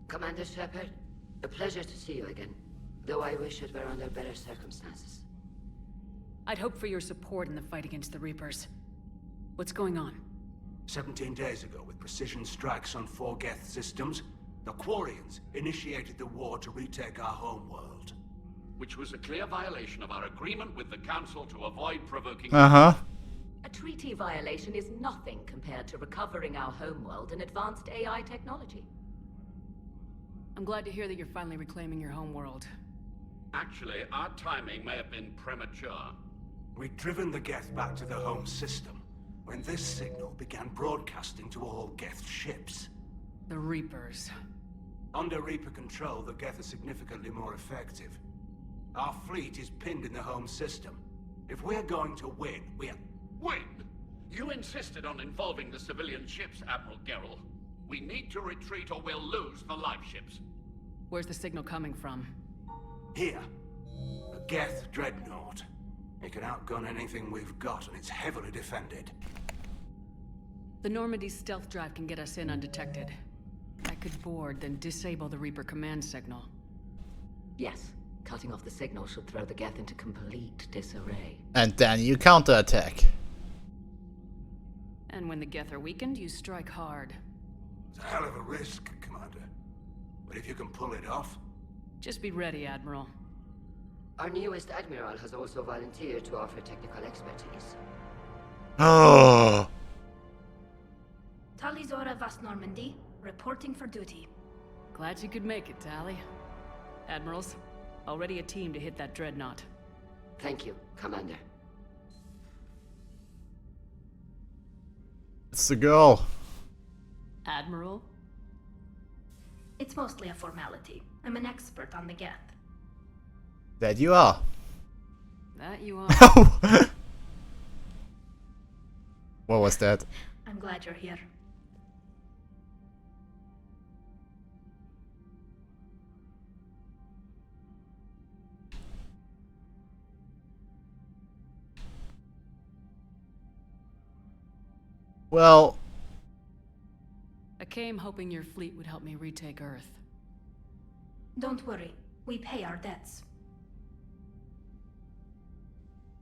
Commander Shepard, a pleasure to see you again, though I wish it were under better circumstances. I'd hope for your support in the fight against the Reapers. What's going on? 17 days ago, with precision strikes on 4 Geth systems, the Quarians initiated the war to retake our homeworld. Which was a clear violation of our agreement with the Council to avoid provoking... Uh-huh. A treaty violation is nothing compared to recovering our homeworld and advanced AI technology. I'm glad to hear that you're finally reclaiming your homeworld. Actually, our timing may have been premature. We'd driven the Geth back to the home system when this signal began broadcasting to all Geth ships. The Reapers. Under Reaper control, the Geth are significantly more effective. Our fleet is pinned in the home system. If we're going to win, Win? You insisted on involving the civilian ships, Admiral Gerrel. We need to retreat or we'll lose the live ships. Where's the signal coming from? Here. A Geth dreadnought. It can outgun anything we've got, and it's heavily defended. The Normandy's stealth drive can get us in undetected. I could board, then disable the Reaper command signal. Yes, cutting off the signal should throw the Geth into complete disarray. And then you counterattack. And when the Geth are weakened, you strike hard. It's a hell of a risk, Commander. But if you can pull it off... Just be ready, Admiral. Our newest Admiral has also volunteered to offer technical expertise. Oh. Talizora Vas Normandy, reporting for duty. Glad you could make it, Tally. Admirals, already a team to hit that dreadnought. Thank you, Commander. It's the girl. Admiral? It's mostly a formality. I'm an expert on the Geth. That you are. That you are. What was that? I'm glad you're here. Well... I came hoping your fleet would help me retake Earth. Don't worry. We pay our debts.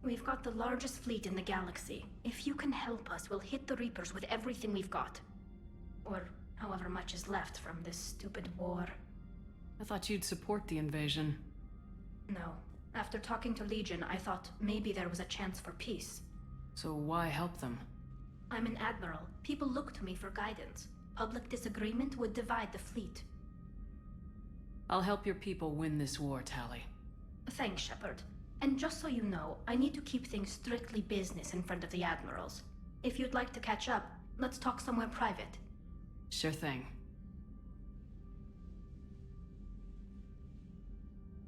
We've got the largest fleet in the galaxy. If you can help us, we'll hit the Reapers with everything we've got. Or however much is left from this stupid war. I thought you'd support the invasion. No. After talking to Legion, I thought maybe there was a chance for peace. So why help them? I'm an admiral. People look to me for guidance. Public disagreement would divide the fleet. I'll help your people win this war, Tally. Thanks, Shepard. And just so you know, I need to keep things strictly business in front of the admirals. If you'd like to catch up, let's talk somewhere private. Sure thing.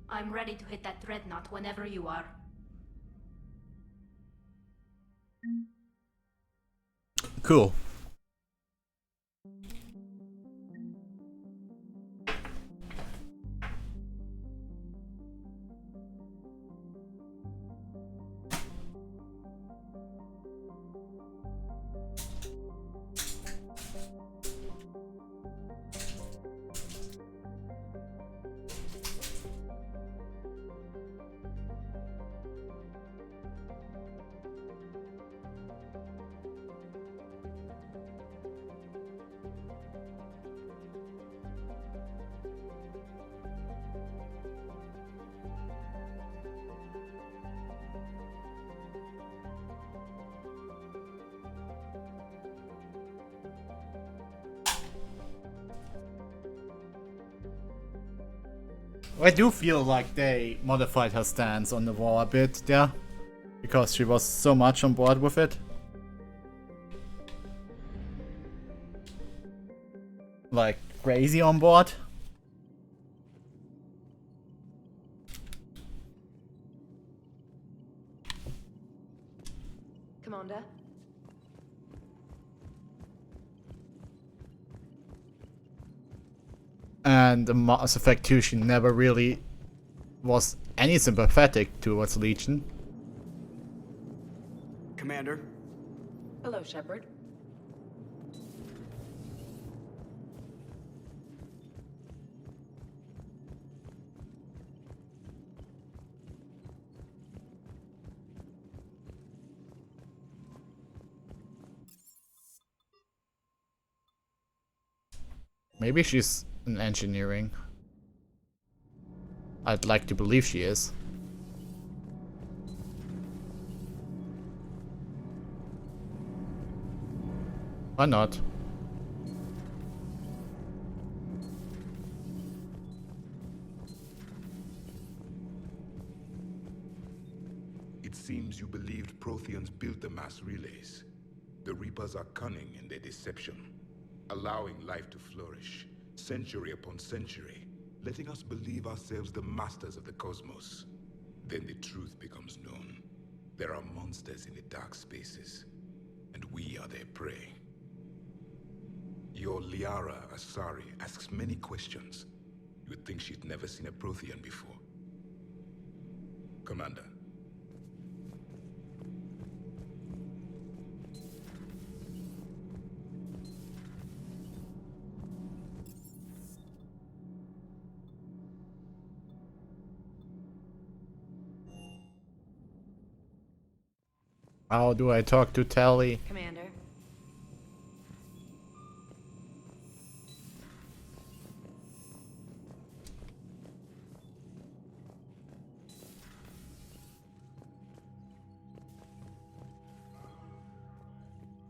I'm ready to hit that dreadnought whenever you are. Cool. I do feel like they modified her stance on the war a bit there, because she was so much on board with it. Like, crazy on board. Commander? And the Mass Effect 2, she never really was any sympathetic towards Legion. Commander? Hello, Shepard. Maybe she's in engineering. I'd like to believe she is. Why not? It seems you believed Protheans built the mass relays. The Reapers are cunning in their deception, allowing life to flourish, century upon century, letting us believe ourselves the masters of the cosmos. Then the truth becomes known. There are monsters in the dark spaces, and we are their prey. Your Liara Asari asks many questions. You would think she'd never seen a Prothean before. Commander. How do I talk to Tali? Commander?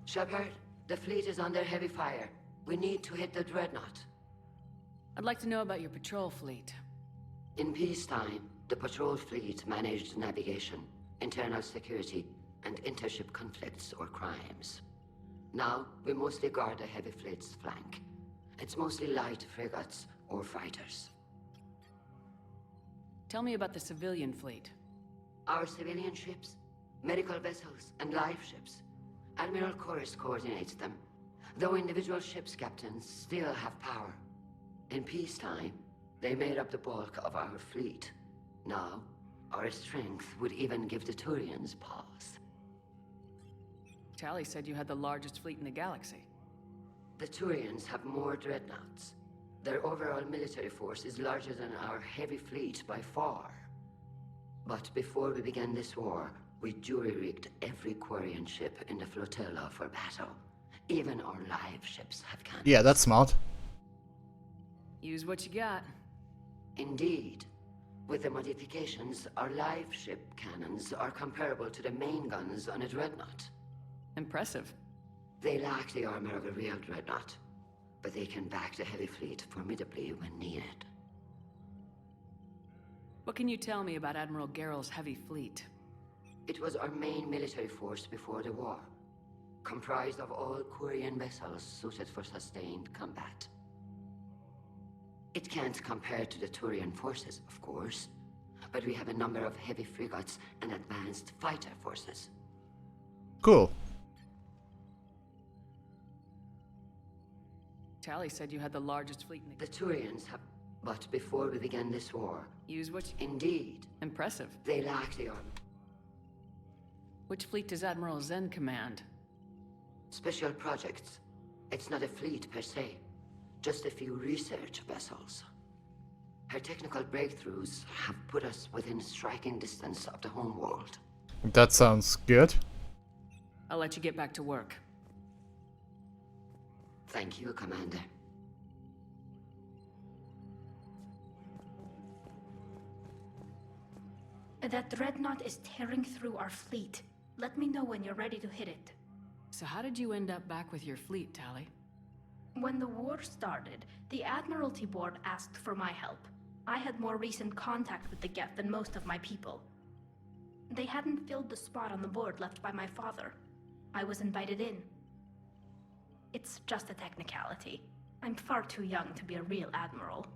Shepard, the fleet is under heavy fire. We need to hit the Dreadnought. I'd like to know about your patrol fleet. In peacetime, the patrol fleet managed navigation, internal security, and intership conflicts or crimes. Now, we mostly guard the heavy fleet's flank. It's mostly light frigates or fighters. Tell me about the civilian fleet. Our civilian ships, medical vessels, and life ships. Admiral Chorus coordinates them, though individual ships' captains still have power. In peacetime, they made up the bulk of our fleet. Now, our strength would even give the Turians pause. Tali said you had the largest fleet in the galaxy. The Turians have more dreadnoughts. Their overall military force is larger than our heavy fleet by far. But before we began this war, we jury-rigged every Quarian ship in the flotilla for battle. Even our live ships have cannons. Yeah, that's smart. Use what you got. Indeed. With the modifications, our live ship cannons are comparable to the main guns on a dreadnought. Impressive. They lack the armor of a real dreadnought, but they can back the heavy fleet formidably when needed. What can you tell me about Admiral Geral's heavy fleet? It was our main military force before the war, comprised of all Quarian vessels suited for sustained combat. It can't compare to the Turian forces, of course, but we have a number of heavy frigates and advanced fighter forces. Cool. Tali said you had the largest fleet in the Turians have, but before we began this war... Use what you... Indeed. Impressive. They lack the armor. Which fleet does Admiral Zen command? Special projects. It's not a fleet per se, just a few research vessels. Her technical breakthroughs have put us within striking distance of the homeworld. That sounds good. I'll let you get back to work. Thank you, Commander. That dreadnought is tearing through our fleet. Let me know when you're ready to hit it. So how did you end up back with your fleet, Tali? When the war started, the Admiralty Board asked for my help. I had more recent contact with the Geth than most of my people. They hadn't filled the spot on the board left by my father. I was invited in. It's just a technicality. I'm far too young to be a real admiral.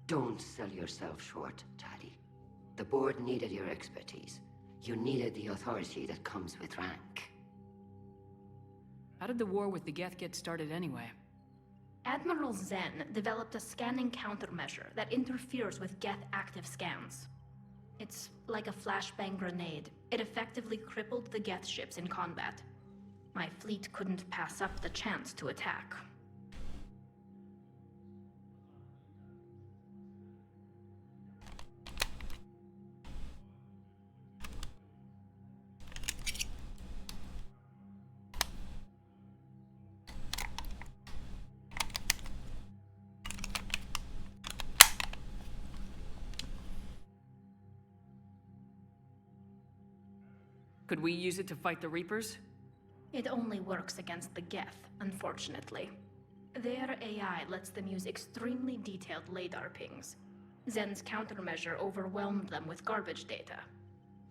Don't sell yourself short, Tali. The board needed your expertise. You needed the authority that comes with rank. How did the war with the Geth get started anyway? Admiral Zen developed a scanning countermeasure that interferes with Geth active scans. It's like a flashbang grenade. It effectively crippled the Geth ships in combat. My fleet couldn't pass up the chance to attack. Could we use it to fight the Reapers? It only works against the Geth, unfortunately. Their AI lets them use extremely detailed LADAR pings. Zen's countermeasure overwhelmed them with garbage data.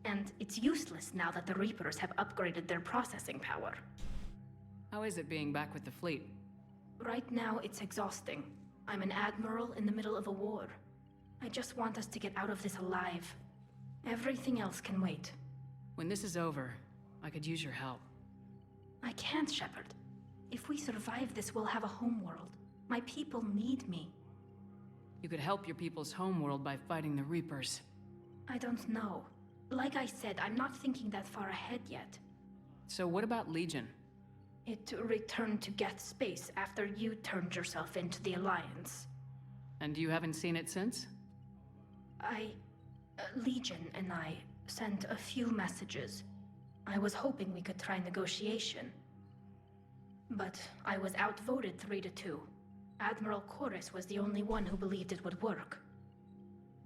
And it's useless now that the Reapers have upgraded their processing power. How is it being back with the fleet? Right now, it's exhausting. I'm an admiral in the middle of a war. I just want us to get out of this alive. Everything else can wait. When this is over, I could use your help. I can't, Shepard. If we survive this, we'll have a homeworld. My people need me. You could help your people's homeworld by fighting the Reapers. I don't know. Like I said, I'm not thinking that far ahead yet. So what about Legion? It returned to Geth space after you turned yourself into the Alliance. And you haven't seen it since? Legion and I sent a few messages. I was hoping we could try negotiation. But I was outvoted 3-2. Admiral CactusKris was the only one who believed it would work.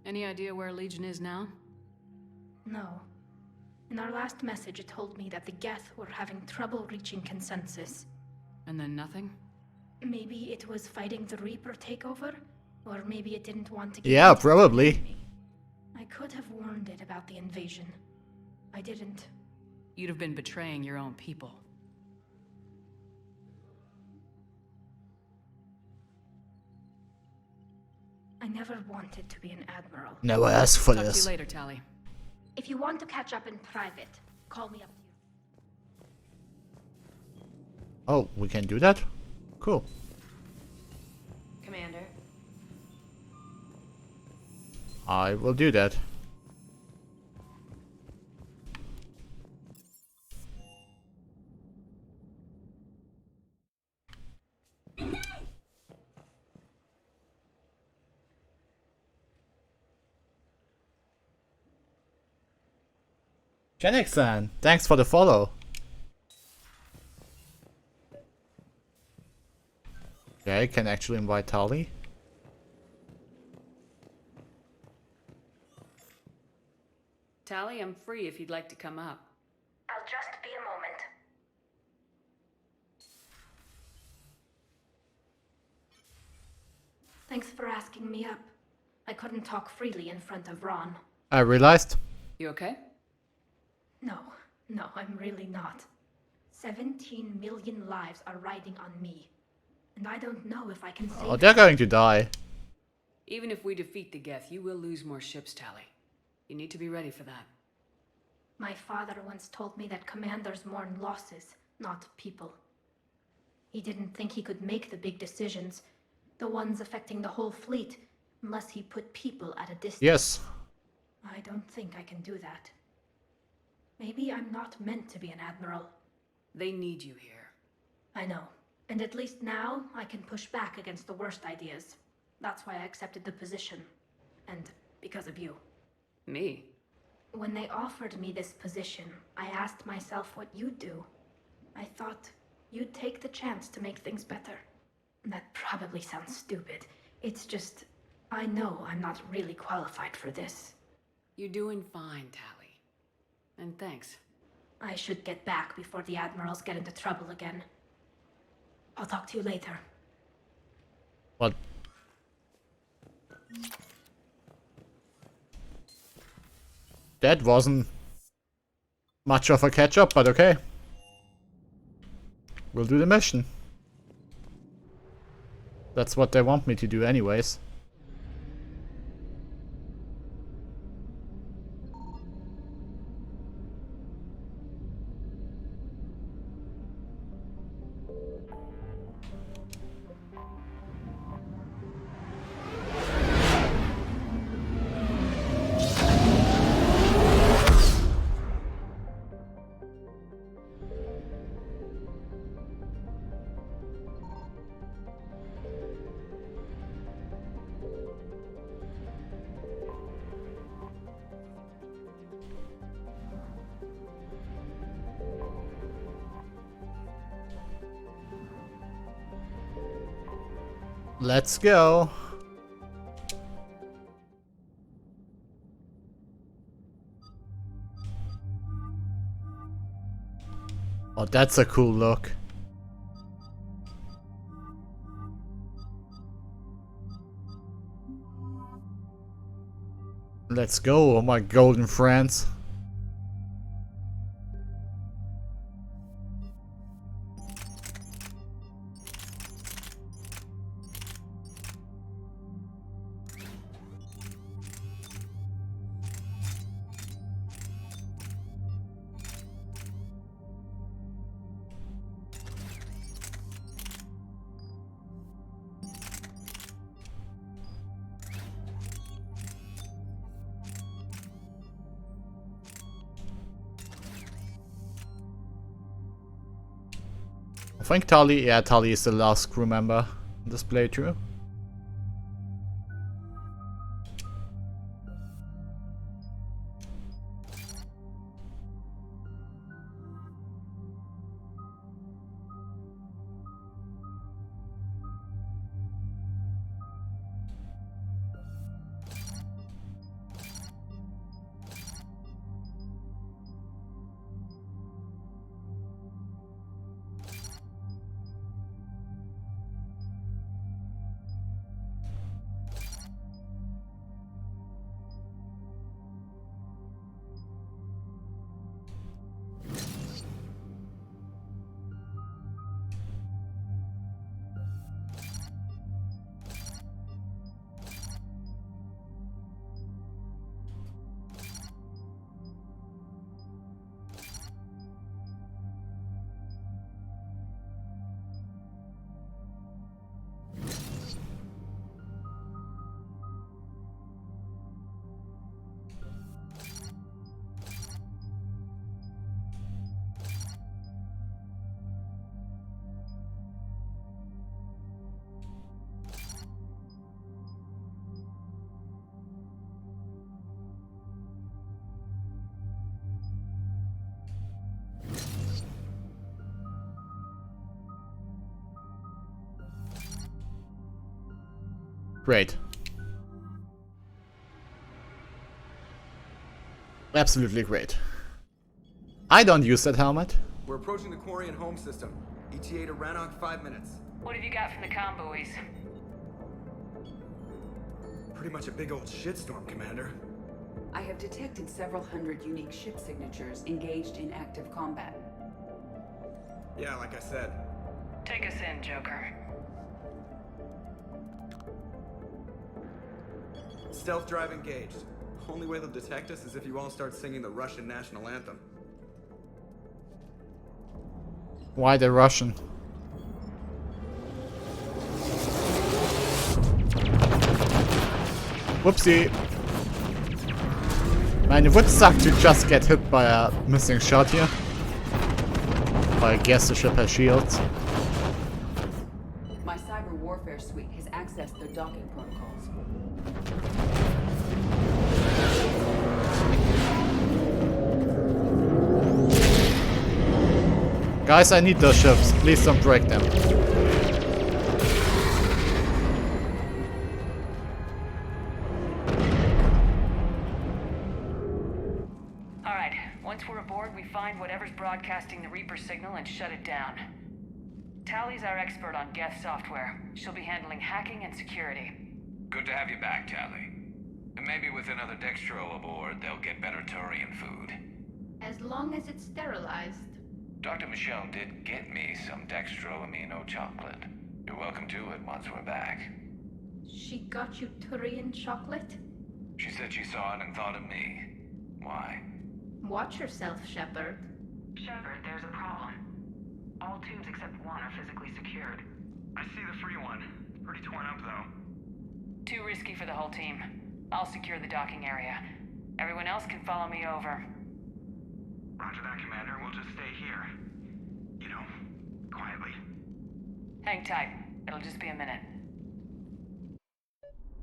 Any idea where Legion is now? No. In our last message, it told me that the Geth were having trouble reaching consensus. And then nothing? Maybe it was fighting the Reaper takeover? Or maybe it didn't want to get Yeah, probably. me. I could have warned it about the invasion. I didn't. You'd have been betraying your own people. I never wanted to be an admiral. Never asked for Talk this. to you later, Tali. If you want to catch up in private, call me up to you. Oh, we can do that? Cool. Commander. I will do that. Genix-san, thanks for the follow. Okay, I can actually invite Tali. Tali, I'm free if you'd like to come up. I'll just be a moment. Thanks for asking me up. I couldn't talk freely in front of Ron. I realized. You okay? No, I'm really not. 17 million lives are riding on me. And I don't know if I can save Oh, they're going to die. Even if we defeat the Geth, you will lose more ships, Tali. You need to be ready for that. My father once told me that commanders mourn losses, not people. He didn't think he could make the big decisions, the ones affecting the whole fleet, unless he put people at a distance. Yes. I don't think I can do that. Maybe I'm not meant to be an admiral. They need you here. I know. And at least now, I can push back against the worst ideas. That's why I accepted the position. And because of you. Me? When they offered me this position, I asked myself what you'd do. I thought you'd take the chance to make things better. That probably sounds stupid. It's just, I know I'm not really qualified for this. You're doing fine, Tali. And thanks. I should get back before the admirals get into trouble again. I'll talk to you later. What? That wasn't much of a catch-up, but okay. We'll do the mission. That's what they want me to do anyways. Let's go. Oh, that's a cool look. Let's go, oh my golden friends. I think Tali is the last crew member in this playthrough. Great. Absolutely great. I don't use that helmet. We're approaching the Quarian home system. ETA to Rannoch 5 minutes. What have you got from the comm buoys? Pretty much a big old shitstorm, Commander. I have detected several hundred unique ship signatures engaged in active combat. Yeah, like I said. Take us in, Joker. Stealth drive engaged. Only way they'll detect us is if you all start singing the Russian national anthem. Why the Russian? Whoopsie. Man, it would suck to just get hit by a missing shot here. But I guess the ship has shields. My cyber warfare suite has accessed their docking protocols. Guys, I need those ships. Please don't break them. Alright, once we're aboard, we find whatever's broadcasting the Reaper signal and shut it down. Tally's our expert on Geth software. She'll be handling hacking and security. Good to have you back, Tally. And maybe with another Dextro aboard, they'll get better Turian food. As long as it's sterilized. Dr. Michelle did get me some Dextro Amino chocolate. You're welcome to it once we're back. She got you Turian chocolate? She said she saw it and thought of me. Why? Watch yourself, Shepard. Shepard, there's a problem. All tubes except one are physically secured. I see the free one. Pretty torn up, though. Too risky for the whole team. I'll secure the docking area. Everyone else can follow me over. Roger that, Commander. We'll just stay here. You know, quietly. Hang tight. It'll just be a minute.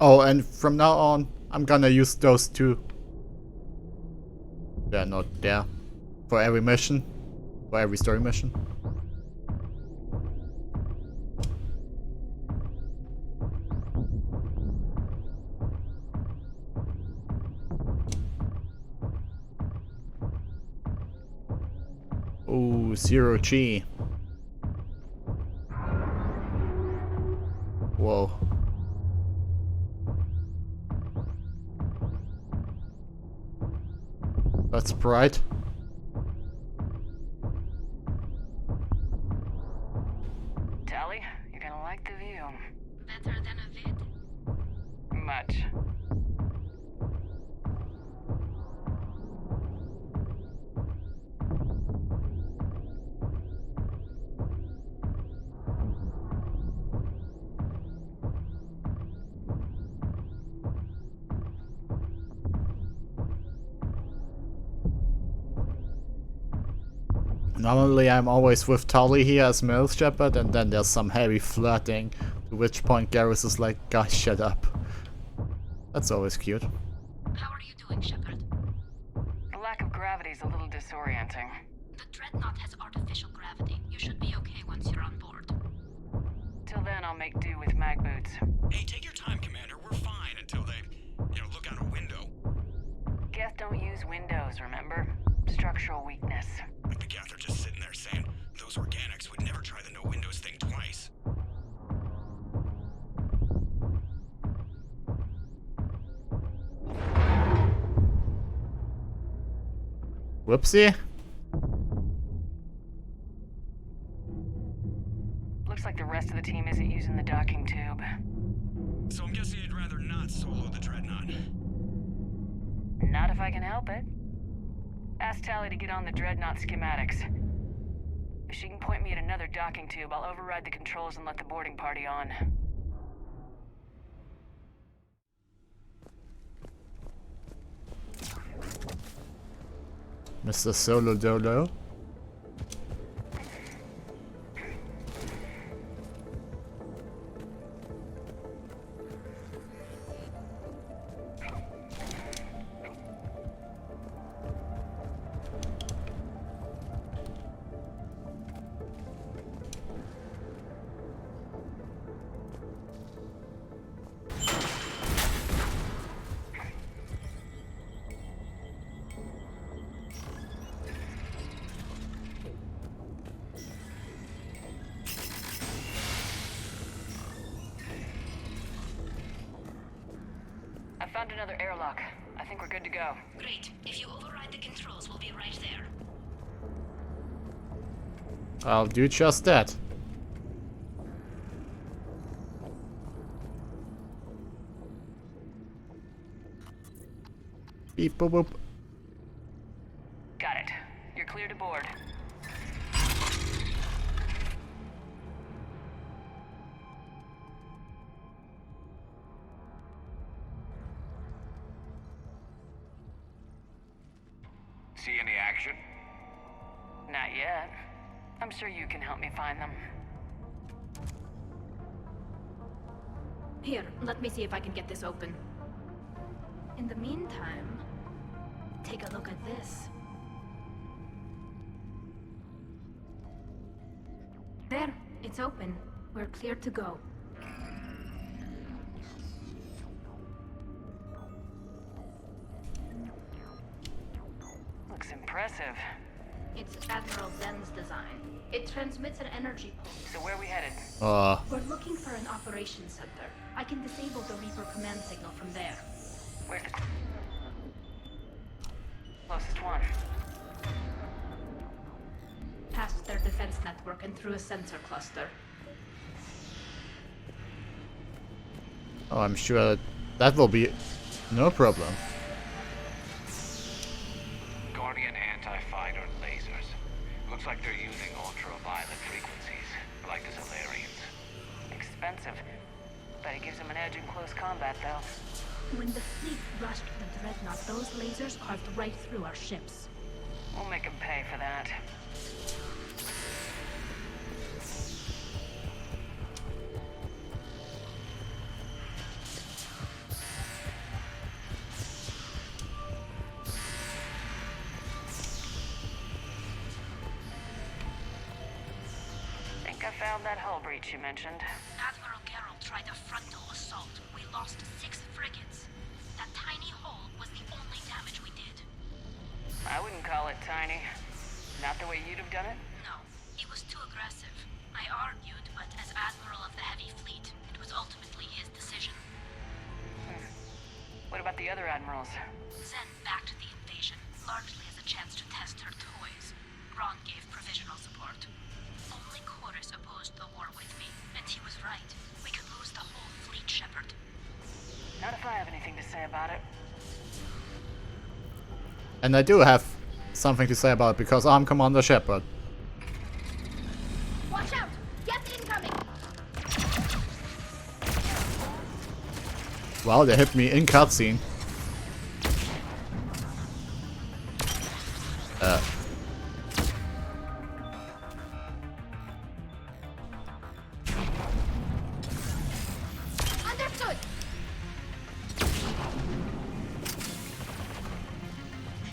Oh, and from now on, I'm gonna use those two. They're not there. For every mission. For every story mission. Ooh, 0G. Whoa. That's bright. Tally, you're gonna like the view. Better than a vid? Much. Normally I'm always with Tali here as Male Shepherd, and then there's some heavy flirting, to which point Garrus is like, guys, shut up. That's always cute. How are you doing, Shepard? The lack of gravity's a little disorienting. The Dreadnought has artificial gravity. You should be okay once you're on board. Till then, I'll make do with mag boots. Hey, take your time, Commander. We're fine until they, look out a window. Geth don't use windows, remember? Structural weakness. Like the Geth are just sitting there saying, those organics would never try the no windows thing twice. Whoopsie. Looks like the rest of the team isn't using the docking tube. So I'm guessing you'd rather not solo the Dreadnought. Not if I can help it. Ask Tally to get on the Dreadnought schematics. If she can point me at another docking tube, I'll override the controls and let the boarding party on. Mr. Solo Dolo. Found another airlock. I think we're good to go. Great. If you override the controls, we'll be right there. I'll do just that. Beep boop boop. Got it. You're clear to board. See any action? Not yet. I'm sure you can help me find them. Here, let me see if I can get this open. In the meantime, take a look at this. There, it's open. We're clear to go. Looks impressive. It's Admiral Zen's design. It transmits an energy pulse. So where are we headed? We're looking for an operations center. I can disable the Reaper command signal from there. Where's the closest one? Past their defense network and through a sensor cluster. Oh, I'm sure that will be no problem. Guardian anti-fighter lasers. Looks like they're using ultraviolet frequencies, like the Solarians. Expensive. But it gives them an edge in close combat, though. When the fleet rushed the Dreadnought, those lasers carved right through our ships. We'll make them pay for that. Think I found that hull breach you mentioned. Admiral Geralt tried a frontal assault. We lost 6 frigates. That tiny hole was the only damage we did. I wouldn't call it tiny. Not the way you'd have done it? No, it was too aggressive. I argued, but as Admiral of the Heavy Fleet, it was ultimately his decision. What about the other admirals? Zen backed the invasion, largely as a chance to test her toys. Ron gave provisional support. Only Chorus opposed the war with me, and he was right. We could lose the whole fleet, Shepard. Not if I have anything to say about it. And I do have something to say about it because I'm Commander Shepard. Watch out! Get incoming! Wow, they hit me in cutscene. Understood!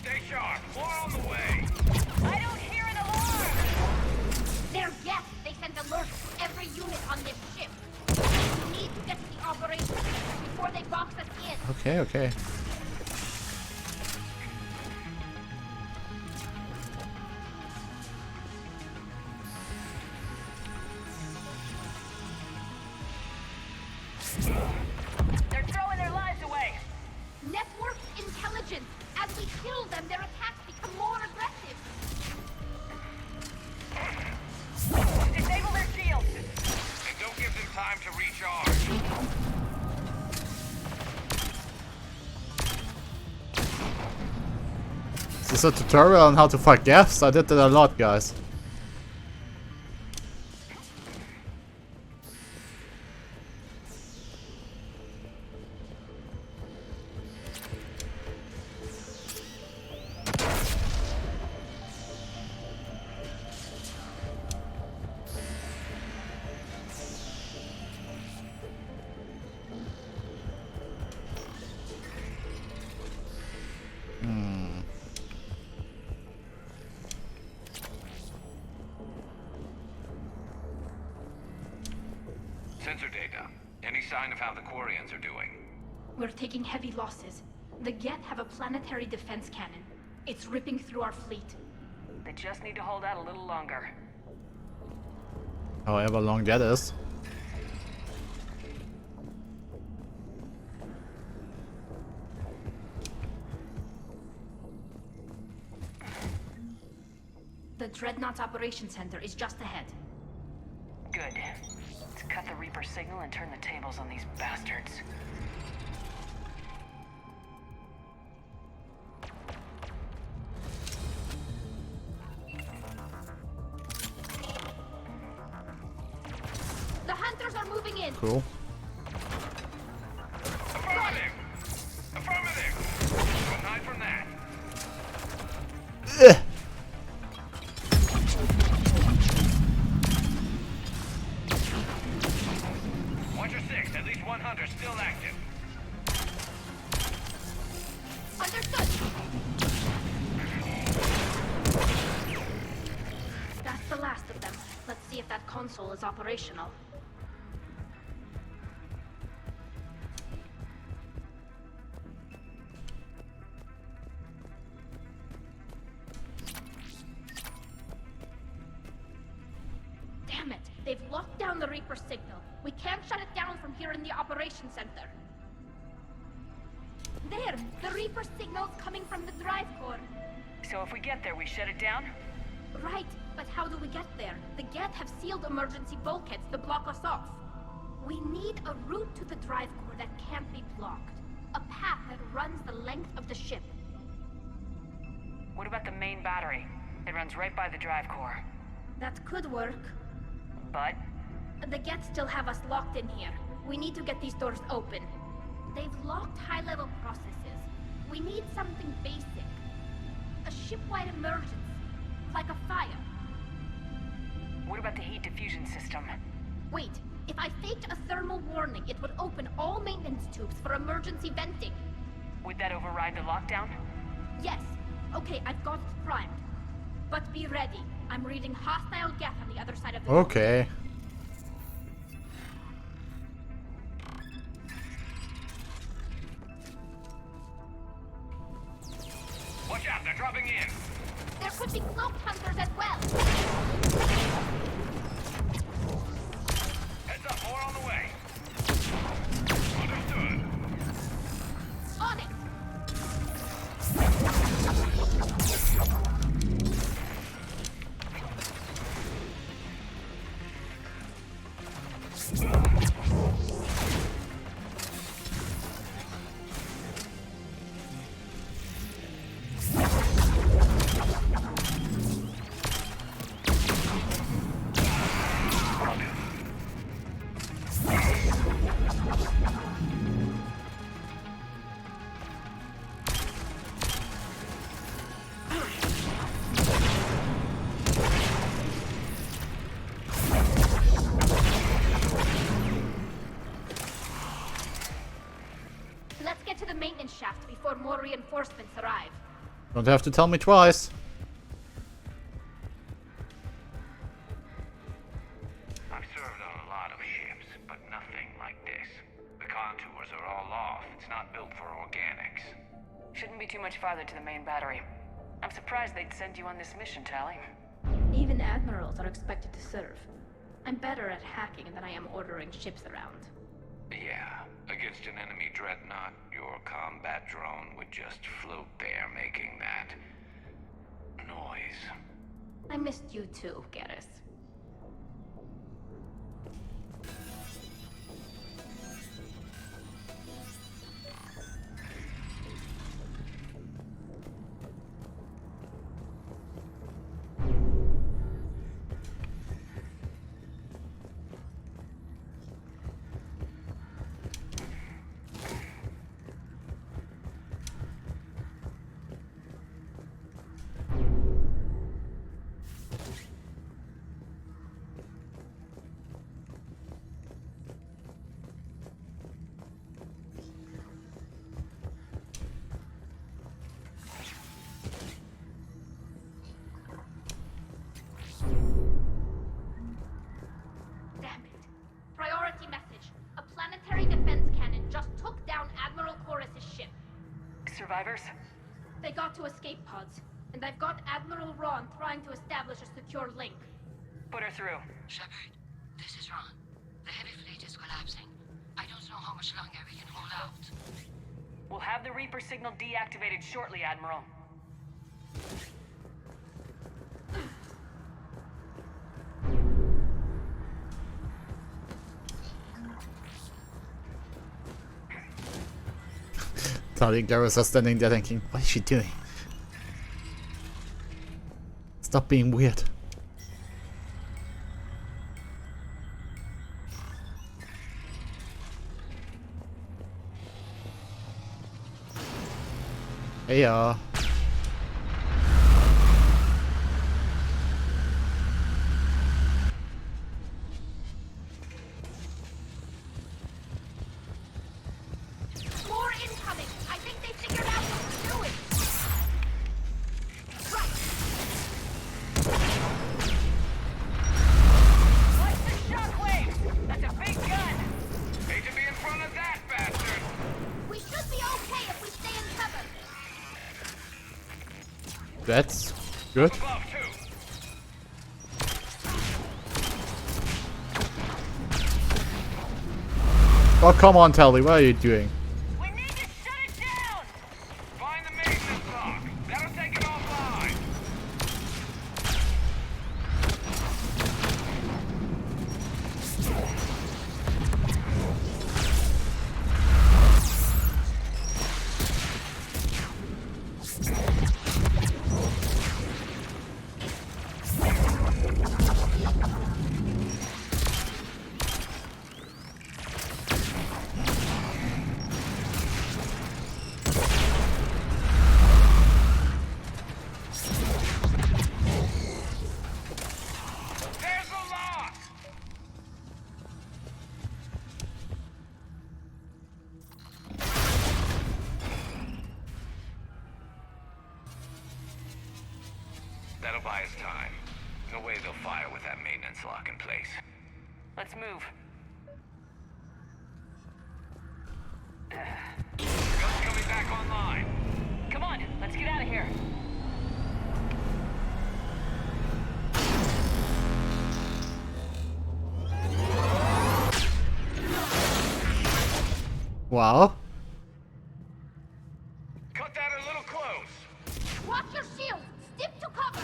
Stay sharp. More on the way. I don't hear an alarm! They're yes! They sent alerts to every unit on this ship. We need to get to the operation before they box us in. Okay, okay. They're throwing their lives away. Network intelligence. As we kill them, their attacks become more aggressive. Disable their shields! And don't give them time to recharge. Is this a tutorial on how to fight Geths? I did that a lot, guys. Sensor data. Any sign of how the Quarians are doing? We're taking heavy losses. The Geth have a planetary defense cannon. It's ripping through our fleet. They just need to hold out a little longer. However long that is. The Dreadnought's Operations Center is just ahead. Good. Let's cut the Reaper signal and turn the tables on these bastards. The hunters are moving in. Cool. Affirmative. Affirmative. Don't hide from that. Watch your 6. At least one hunter still active. Understood. That's the last of them. Let's see if that console is operational. down the Reaper signal. We can't shut it down from here in the operations center. There! The Reaper signal's coming from the drive core. So if we get there, we shut it down? Right, but how do we get there? The Geth have sealed emergency bulkheads to block us off. We need a route to the drive core that can't be blocked. A path that runs the length of the ship. What about the main battery? It runs right by the drive core. That could work. But? The Geth still have us locked in here. We need to get these doors open. They've locked high-level processes. We need something basic. A ship-wide emergency. Like a fire. What about the heat diffusion system? Wait, if I faked a thermal warning, it would open all maintenance tubes for emergency venting. Would that override the lockdown? Yes. Okay, I've got it primed. But be ready. I'm reading hostile Geth on the other side of the door. Okay. Watch out, they're dropping in. There could be cloaked hunters as well. Heads up, more on the way. Understood. On it. Let's get to the maintenance shaft before more reinforcements arrive. Don't have to tell me twice. I've served on a lot of ships, but nothing like this. The contours are all off. It's not built for organics. Shouldn't be too much farther to the main battery. I'm surprised they'd send you on this mission, Tally. Even admirals are expected to serve. I'm better at hacking than I am ordering ships around. Yeah, against an enemy dreadnought, your combat drone would just float there making that noise. I missed you too, Garrus. Survivors? They got to escape pods, and I've got Admiral Ron trying to establish a secure link. Put her through. Shepard, this is Ron. The heavy fleet is collapsing. I don't know how much longer we can hold out. We'll have the Reaper signal deactivated shortly, Admiral. Tali and Garrus are standing there thinking, what is she doing? Stop being weird. Hey, More incoming! I think they figured out what we're doing! Right! What's the shockwave? That's a big gun! Hate to be in front of that bastard! We should be okay if we stay in cover! that's good. Above, too. Oh, come on, Telly, what are you doing? Find the maintenance lock. That'll take it offline. That'll buy us time. No way they'll fire with that maintenance lock in place. Let's move. Gun's coming back online. Come on, let's get out of here. Wow. Cut that a little close. Watch your shield! Step to cover!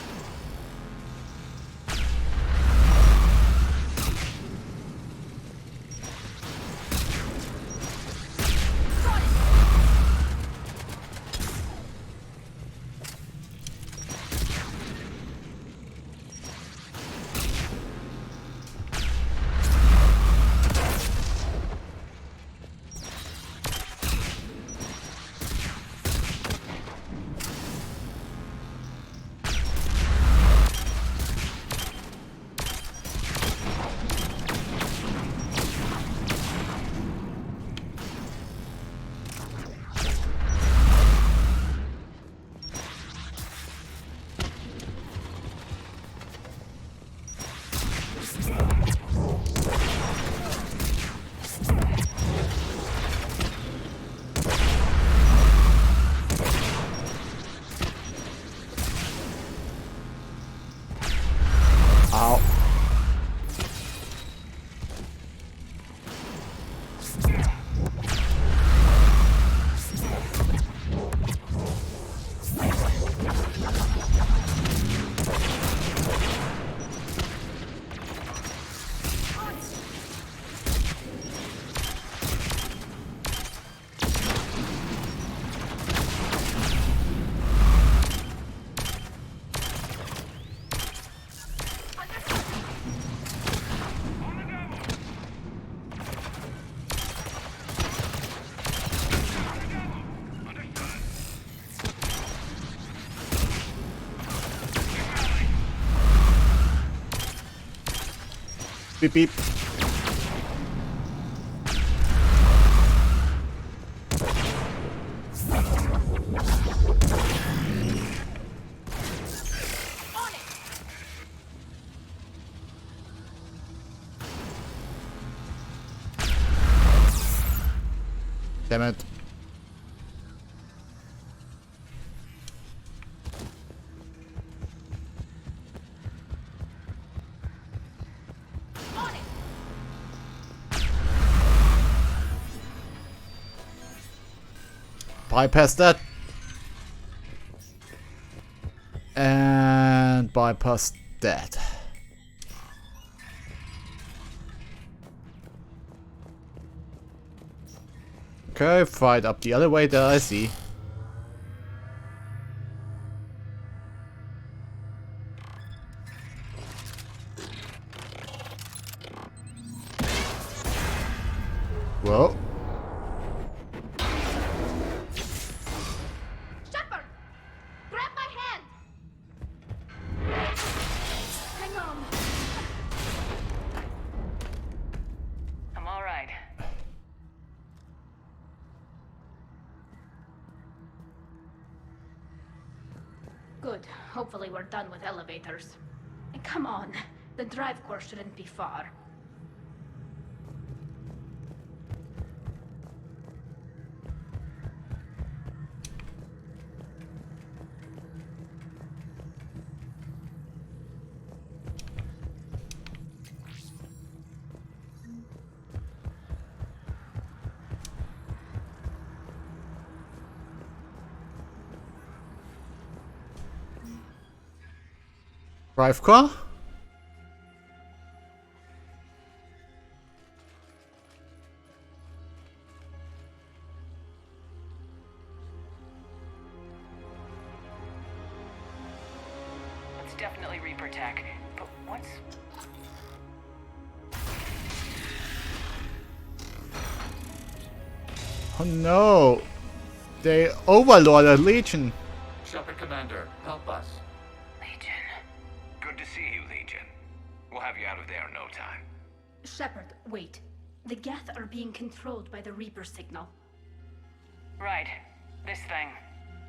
Ow. Beep beep. Damn it. Bypass that. And bypass that. Okay, fight up the other way that I see. Whoa. Shepard! Grab my hand! Hang on. I'm all right. Good. Hopefully we're done with elevators. And come on, the drive core shouldn't be far. Drive car? It's definitely Reaper tech, but what's... Oh no! They overlorded Legion. Shepard Commander, help us. Legion. Good to see you, Legion. We'll have you out of there in no time. Shepard, wait. The Geth are being controlled by the Reaper signal. Right. This thing.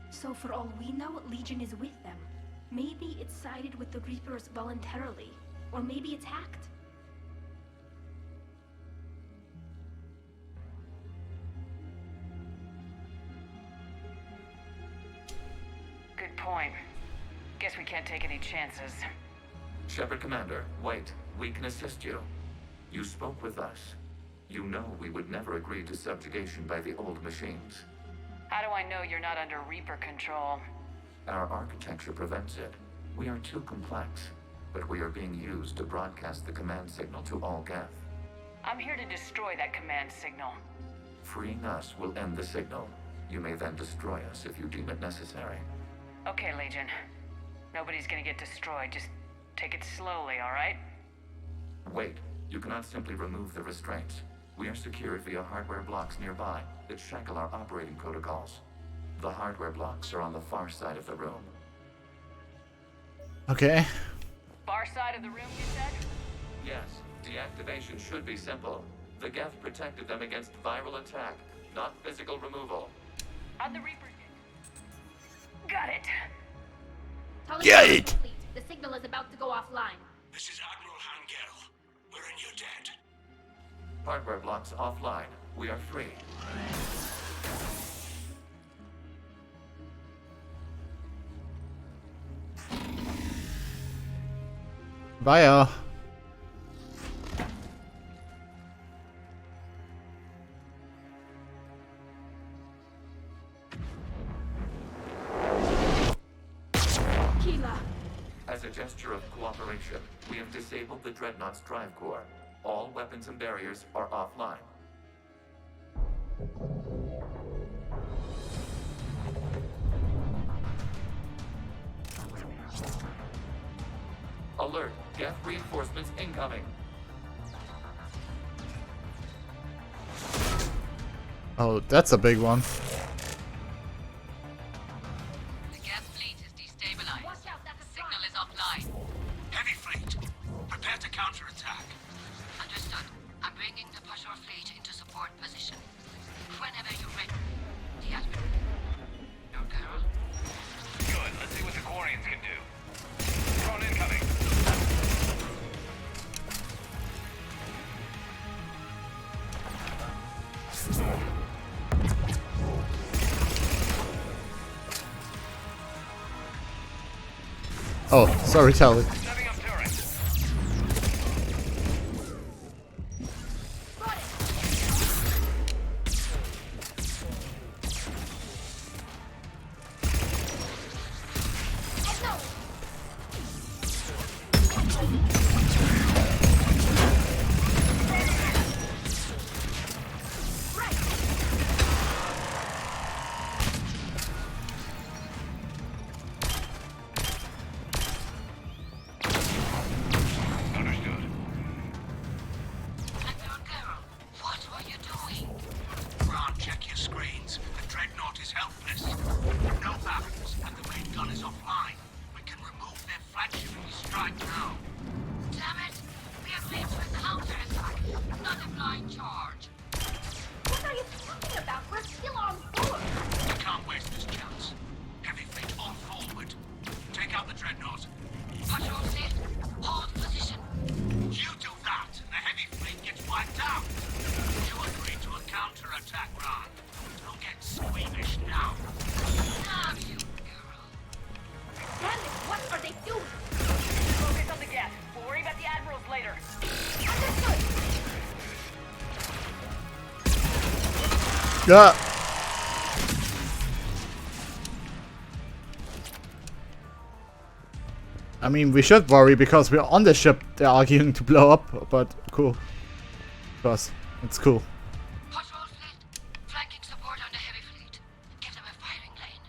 So for all we know, Legion is with them. Maybe it's sided with the Reapers voluntarily. Or maybe it's hacked. Good point. Guess we can't take any chances. Shepard Commander, wait. We can assist you. You spoke with us. You know we would never agree to subjugation by the old machines. How do I know you're not under Reaper control? Our architecture prevents it. We are too complex, but we are being used to broadcast the command signal to all Geth. I'm here to destroy that command signal. Freeing us will end the signal. You may then destroy us if you deem it necessary. Okay, Legion. Nobody's gonna get destroyed. Just take it slowly, alright? Wait. You cannot simply remove the restraints. We are secured via hardware blocks nearby that shackle our operating protocols. The hardware blocks are on the far side of the room. Okay. Far side of the room, you said? Yes, deactivation should be simple. The Geth protected them against viral attack, not physical removal. How'd the Reaper get? Got it! Get it! The signal is about to go offline. This is Admiral Hangel. We're in your debt. Hardware blocks offline. We are free. Bye. As a gesture of cooperation, we have disabled the Dreadnought's drive core. All weapons and barriers are offline. Alert! Geth reinforcements incoming! Oh, that's a big one. The Geth fleet is destabilized. The signal is offline. Heavy fleet, prepare to counterattack. Understood. I'm bringing the Pashur fleet into support position. Whenever you're ready. The Admiral. Your Carol? Good. Let's see what the Quarians can do. Drone incoming. Oh, sorry, Tally. Setting up turret. Yeah. I mean, we should worry because we're on the ship they're arguing to blow up, but cool. Because it's cool. Patrol fleet, flanking support on the heavy fleet. Give them a firing lane.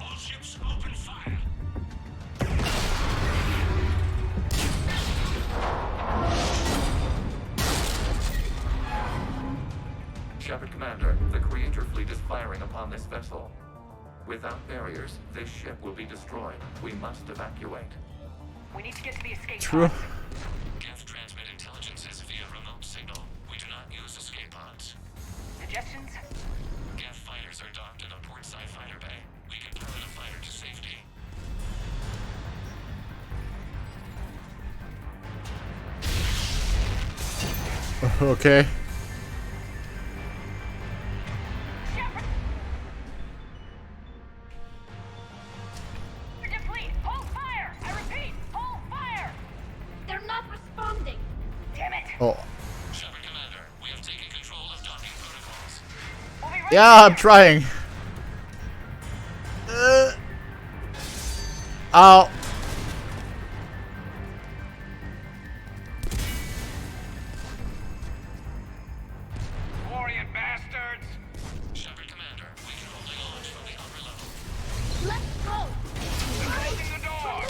All ships open fire. Shepard Commander, the Creator Fleet is firing upon this vessel. Without barriers, this ship will be destroyed. We must evacuate. We need to get to the escape True. pods. Geth transmit intelligences via remote signal. We do not use escape pods. Suggestions? Geth fighters are docked in a portside fighter bay. We can power the fighter to safety. Okay. Fleet, hold fire! I repeat, hold fire! They're not responding. Damn it! Oh. Shepard Commander, we have taken control of docking protocols. We'll be right Yeah, I'm trying. Ow. Warrior bastards! Shepard Commander, we can only launch from the upper level. Let's go. Closing the door!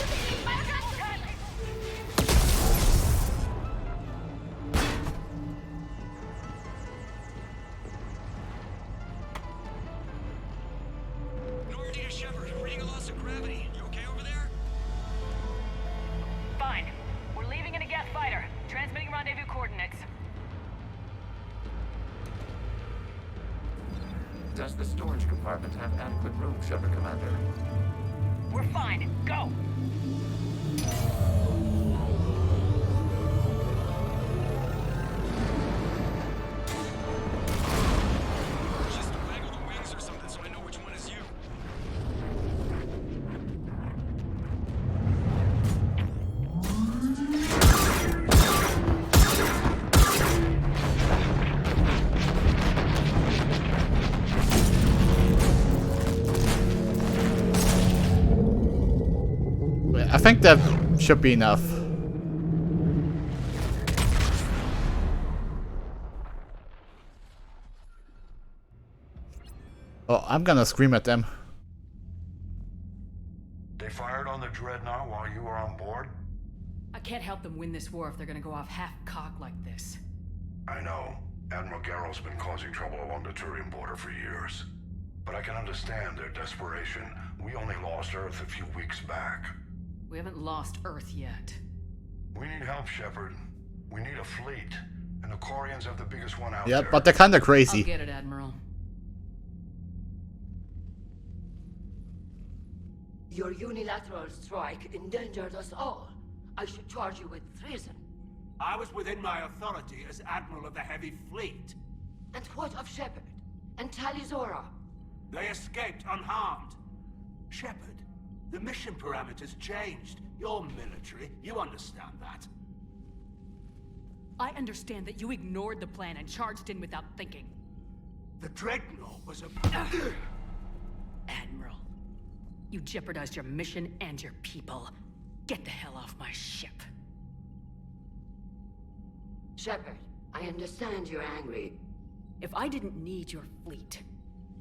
Normandy to Shepard, reading a loss of gravity. You okay over there? Fine. We're leaving in a Geth fighter. Transmitting rendezvous coordinates. Does the storage compartment have adequate room, Shepard Commander? We're fine. Go! Just waggle the wings or something so I know which one is you. I think that should be enough. Oh, I'm gonna scream at them. They fired on the Dreadnought while you were on board? I can't help them win this war if they're gonna go off half-cocked like this. I know. Admiral Garrow's been causing trouble along the Turian border for years. But I can understand their desperation. We only lost Earth a few weeks back. We haven't lost Earth yet. We need help, Shepard. We need a fleet. And the Quarians have the biggest one out Yeah, there. but they're kinda I'll crazy. get it, Admiral. Your unilateral strike endangered us all. I should charge you with treason. I was within my authority as Admiral of the Heavy Fleet. And what of Shepard? And Talizora? They escaped unharmed. Shepard, the mission parameters changed. You're military. You understand that. I understand that you ignored the plan and charged in without thinking. The Dreadnought was a... Admiral, you jeopardized your mission and your people. Get the hell off my ship. Shepard, I understand you're angry. If I didn't need your fleet...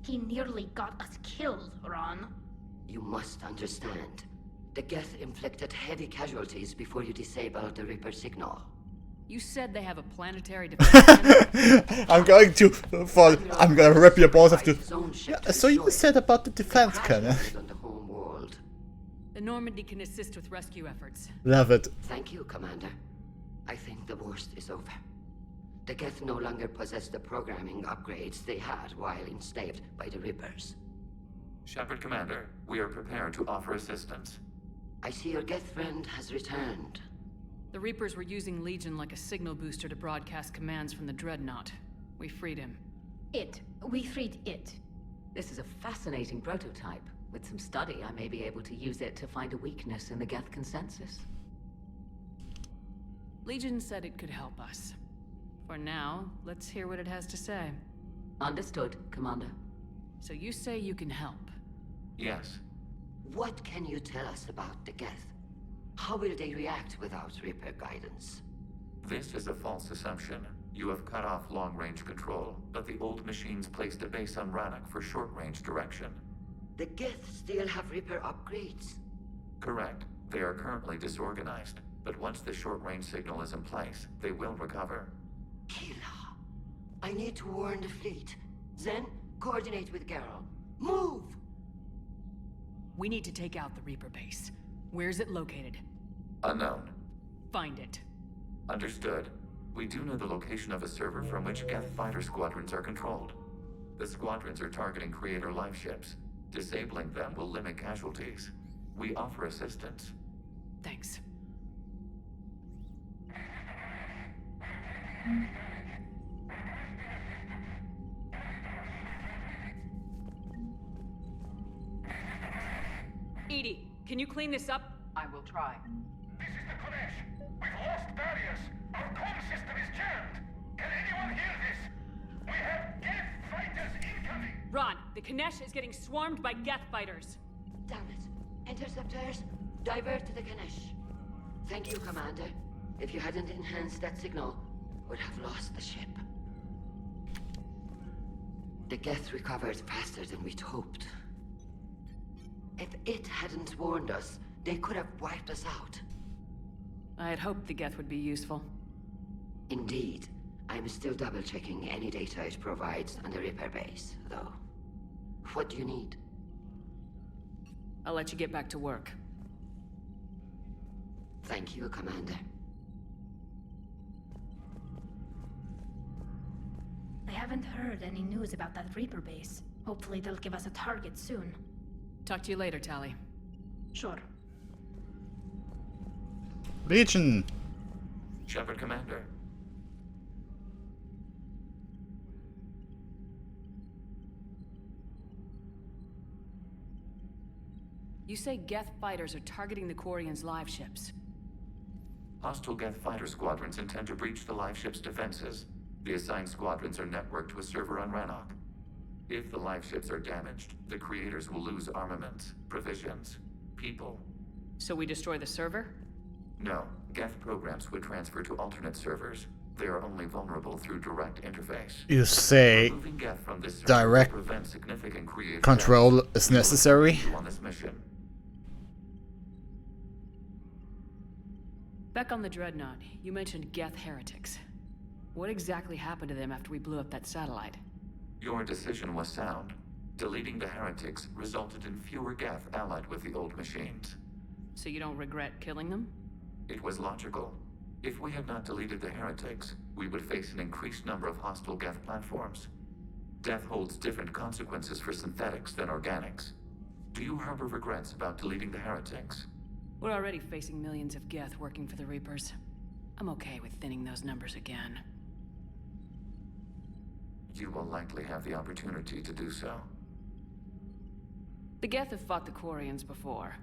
He nearly got us killed, Ron. You must understand. The Geth inflicted heavy casualties before you disabled the Reaper signal. You said they have a planetary defense. I'm gonna rip your balls off the... Yeah, so you said about the defense cannon. The Normandy can assist with rescue efforts. Love it. Thank you, Commander. I think the worst is over. The Geth no longer possess the programming upgrades they had while enslaved by the Reapers. Shepard Commander, we are prepared to offer assistance. I see your Geth friend has returned. The Reapers were using Legion like a signal booster to broadcast commands from the Dreadnought. We freed him. We freed it. This is a fascinating prototype. With some study, I may be able to use it to find a weakness in the Geth consensus. Legion said it could help us. For now, let's hear what it has to say. Understood, Commander. So you say you can help? Yes. What can you tell us about the Geth? How will they react without Reaper guidance? This is a false assumption. You have cut off long-range control, but the old machines placed a base on Rannoch for short-range direction. The Geth still have Reaper upgrades? Correct. They are currently disorganized, but once the short-range signal is in place, they will recover. Kila, I need to warn the fleet. Then, coordinate with Geralt. Move! We need to take out the Reaper base. Where's it located? Unknown. Find it. Understood. We do know the location of a server from which Geth fighter squadrons are controlled. The squadrons are targeting Creator life ships. Disabling them will limit casualties. We offer assistance. Thanks. Edie, can you clean this up? I will try. This is the Konesh. We've lost barriers. Our comm system is jammed. Can anyone hear this? We have Geth fighters incoming. Ron, the Kanesh is getting swarmed by Geth fighters. Damn it. Interceptors, divert to the Ganesh. Thank you, Commander. If you hadn't enhanced that signal, would have lost the ship. The Geth recovered faster than we'd hoped. If it hadn't warned us, they could have wiped us out. I had hoped the Geth would be useful. Indeed. I'm still double-checking any data it provides on the Reaper base, though. What do you need? I'll let you get back to work. Thank you, Commander. I haven't heard any news about that Reaper base. Hopefully they'll give us a target soon. Talk to you later, Tali. Sure. Legion! Shepard, Commander. You say Geth fighters are targeting the Quarians' live ships. Hostile Geth fighter squadrons intend to breach the live ship's defenses. The assigned squadrons are networked to a server on Rannoch. If the live ships are damaged, the creators will lose armaments, provisions, people. So we destroy the server? No, Geth programs would transfer to alternate servers. They are only vulnerable through direct interface. You say Removing Geth from this server direct will prevent significant creator control deaths. is necessary? On this mission. Back on the Dreadnought, you mentioned Geth heretics. What exactly happened to them after we blew up that satellite? Your decision was sound. Deleting the heretics resulted in fewer Geth allied with the old machines. So you don't regret killing them? It was logical. If we had not deleted the heretics, we would face an increased number of hostile Geth platforms. Death holds different consequences for synthetics than organics. Do you harbor regrets about deleting the heretics? We're already facing millions of Geth working for the Reapers. I'm okay with thinning those numbers again. You will likely have the opportunity to do so. The Geth have fought the Quarians before.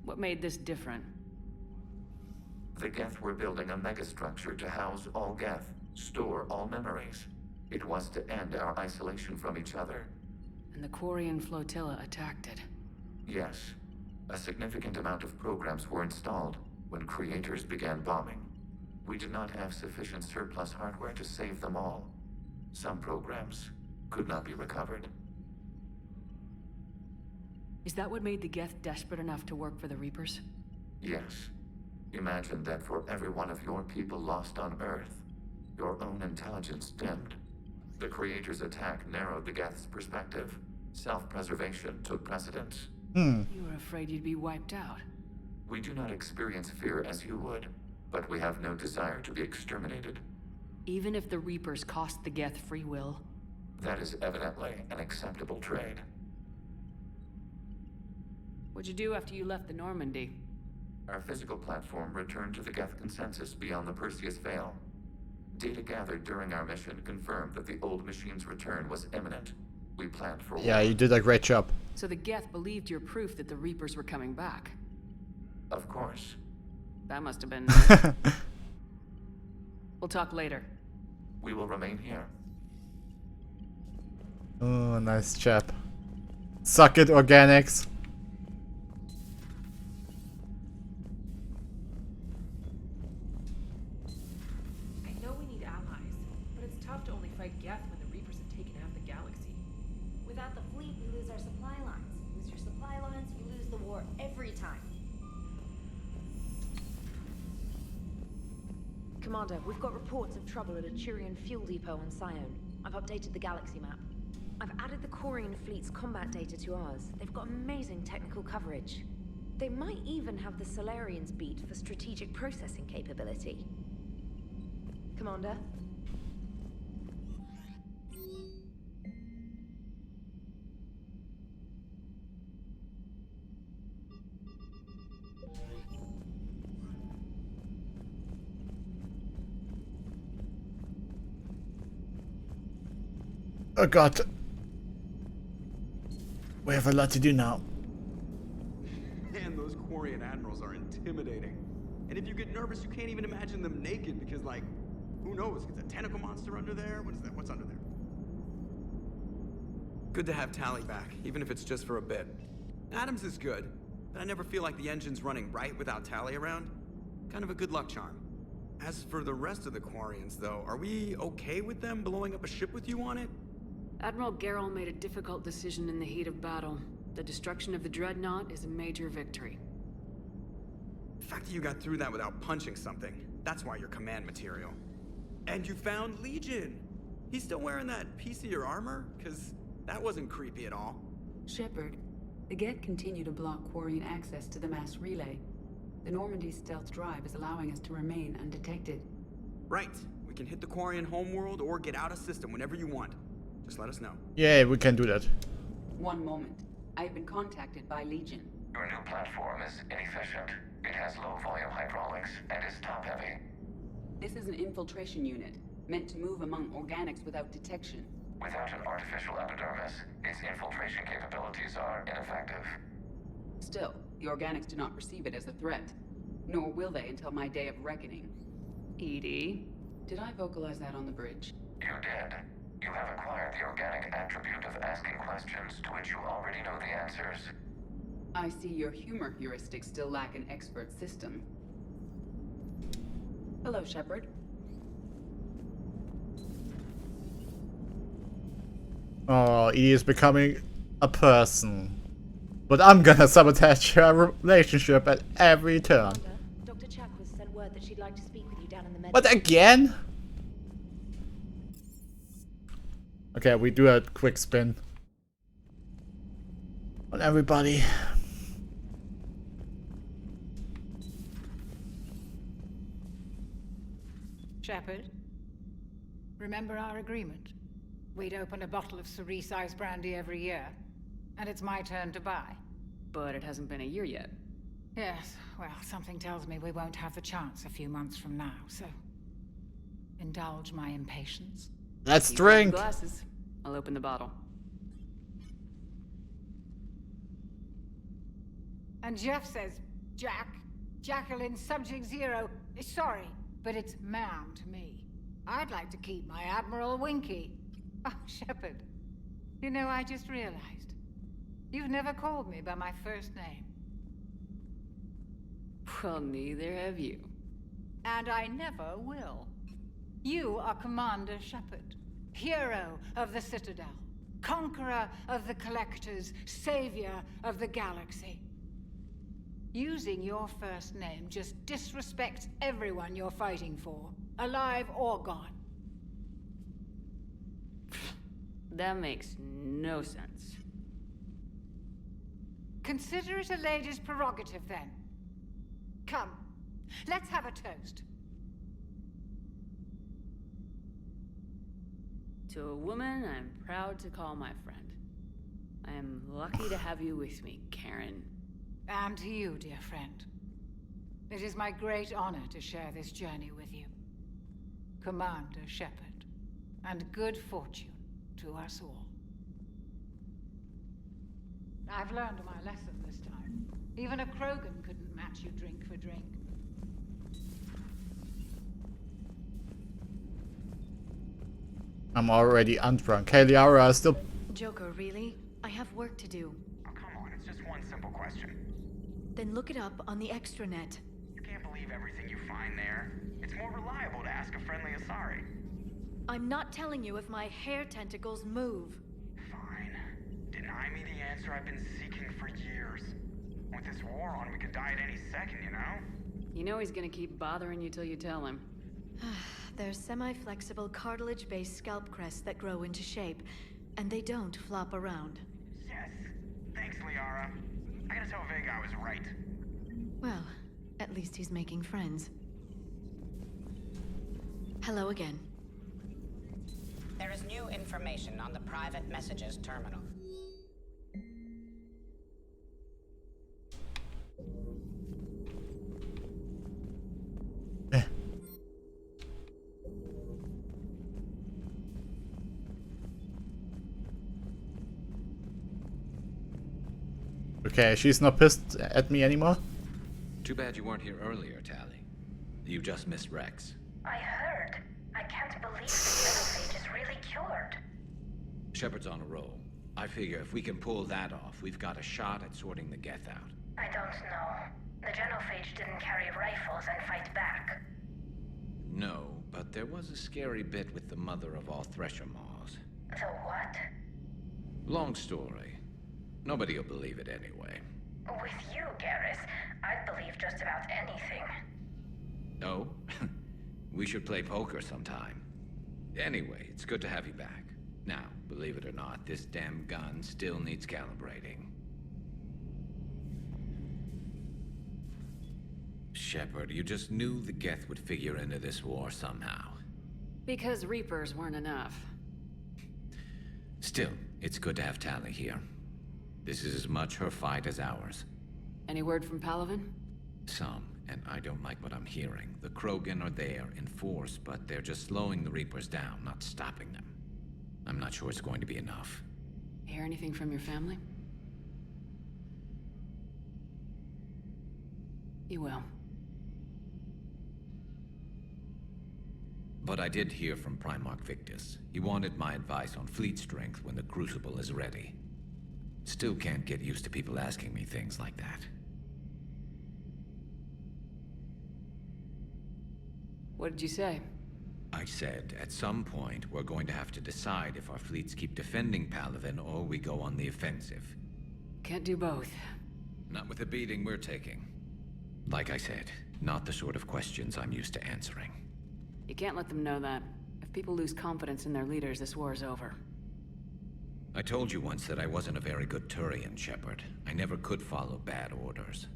What made this different? The Geth were building a megastructure to house all Geth, store all memories. It was to end our isolation from each other. And the Quarian flotilla attacked it. Yes. A significant amount of programs were installed when creators began bombing. We did not have sufficient surplus hardware to save them all. Some programs could not be recovered. Is that what made the Geth desperate enough to work for the Reapers? Yes. Imagine that for every one of your people lost on Earth, your own intelligence dimmed. The Creator's attack narrowed the Geth's perspective. Self-preservation took precedence. You were afraid you'd be wiped out. We do not experience fear as you would, but we have no desire to be exterminated. Even if the Reapers cost the Geth free will? That is evidently an acceptable trade. What'd you do after you left the Normandy? Our physical platform returned to the Geth consensus beyond the Perseus Veil. Data gathered during our mission confirmed that the old machine's return was imminent. We planned for war. Yeah, you did a great job. So the Geth believed your proof that the Reapers were coming back? Of course. That must have been... We'll talk later. We will remain here. Oh, nice chap. Suck it, organics. I know we need allies, but it's tough to only fight Geth when the Reapers have taken half the galaxy. Without the fleet, we lose our supply lines. Lose your supply lines, you lose the war every time. Commander, we've got reports of trouble at a Turian fuel depot on Scion. I've updated the galaxy map. I've added the Quarian fleet's combat data to ours. They've got amazing technical coverage. They might even have the Solarians beat for strategic processing capability. Commander? Oh god. We have a lot to do now. Man, those Quarian admirals are intimidating. And if you get nervous, you can't even imagine them naked because, like, who knows? It's a tentacle monster under there? What is that? What's under there? Good to have Tally back, even if it's just for a bit. Adams is good, but I never feel like the engine's running right without Tally around. Kind of a good luck charm. As for the rest of the Quarians, though, are we okay with them blowing up a ship with you on it? Admiral Gerrel made a difficult decision in the heat of battle. The destruction of the Dreadnought is a major victory. The fact that you got through that without punching something, that's why you're command material. And you found Legion! He's still wearing that piece of your armor? Because that wasn't creepy at all. Shepard, the Geth continue to block Quarian access to the mass relay. The Normandy stealth drive is allowing us to remain undetected. Right. We can hit the Quarian homeworld or get out of system whenever you want. Just let us know. Yeah, we can do that. One moment. I've been contacted by Legion. Your new platform is inefficient. It has low volume hydraulics and is top heavy. This is an infiltration unit, meant to move among organics without detection. Without an artificial epidermis, its infiltration capabilities are ineffective. Still, the organics do not perceive it as a threat. Nor will they until my day of reckoning. EDI? Did I vocalize that on the bridge? You did. You have acquired the organic attribute of asking questions to which you already know the answers. I see your humor heuristics still lack an expert system. Hello, Shepard. Oh, he is becoming a person. But I'm gonna sabotage her relationship at every turn. Dr. Chakwas sent word that she'd like to speak with you down in the med. But again? Okay, we do a quick spin on everybody. Shepard, remember our agreement? We'd open a bottle of cerise-sized brandy every year, and it's my turn to buy. But it hasn't been a year yet. Yes, well, something tells me we won't have the chance a few months from now, so indulge my impatience. Let's Keep your drink. Glasses. I'll open the bottle. And Jeff says, Jacqueline, subject 0, is sorry, but it's ma'am to me. I'd like to keep my Admiral Winky. Oh, Shepard, you know, I just realized. You've never called me by my first name. Well, neither have you. And I never will. You are Commander Shepard, hero of the Citadel, conqueror of the Collectors, savior of the galaxy. Using your first name just disrespects everyone you're fighting for, alive or gone. That makes no sense. Consider it a lady's prerogative, then. Come, let's have a toast. To a woman I'm proud to call my friend. I am lucky to have you with me, Karen. And to you, dear friend. It is my great honor to share this journey with you. Commander Shepard, and good fortune to us all. I've learned my lesson this time. Even a Krogan couldn't match you drink for drink. I'm already undrunk. Hey, Liara is still Joker, really? I have work to do. Oh, come on, it's just one simple question. Then look it up on the extranet. You can't believe everything you find there. It's more reliable to ask a friendly Asari. I'm not telling you if my hair tentacles move. Fine. Deny me the answer I've been seeking for years. With this war on, we could die at any second, you know? You know he's gonna keep bothering you till you tell him. They're semi-flexible cartilage-based scalp crests that grow into shape, and they don't flop around. Yes. Thanks, Liara. I gotta tell Vega I was right. Well, at least he's making friends. Hello again. There is new information on the private messages terminal. Okay, she's not pissed at me anymore. Too bad you weren't here earlier, Tally. You just missed Rex. I heard. I can't believe the genophage is really cured. Shepard's on a roll. I figure if we can pull that off, we've got a shot at sorting the Geth out. I don't know. The genophage didn't carry rifles and fight back. No, but there was a scary bit with the mother of all Thresher Maws. So what? Long story. Nobody'll believe it anyway. With you, Garrus, I'd believe just about anything. Oh? We should play poker sometime. Anyway, it's good to have you back. Now, believe it or not, this damn gun still needs calibrating. Shepard, you just knew the Geth would figure into this war somehow. Because Reapers weren't enough. Still, it's good to have Tally here. This is as much her fight as ours. Any word from Palaven? Some, and I don't like what I'm hearing. The Krogan are there in force, but they're just slowing the Reapers down, not stopping them. I'm not sure it's going to be enough. Hear anything from your family? You will. But I did hear from Primarch Victus. He wanted my advice on fleet strength when the Crucible is ready. Still can't get used to people asking me things like that. What did you say? I said, at some point, we're going to have to decide if our fleets keep defending Palaven or we go on the offensive. Can't do both. Not with the beating we're taking. Like I said, not the sort of questions I'm used to answering. You can't let them know that. If people lose confidence in their leaders, this war is over. I told you once that I wasn't a very good Turian, Shepard. I never could follow bad orders.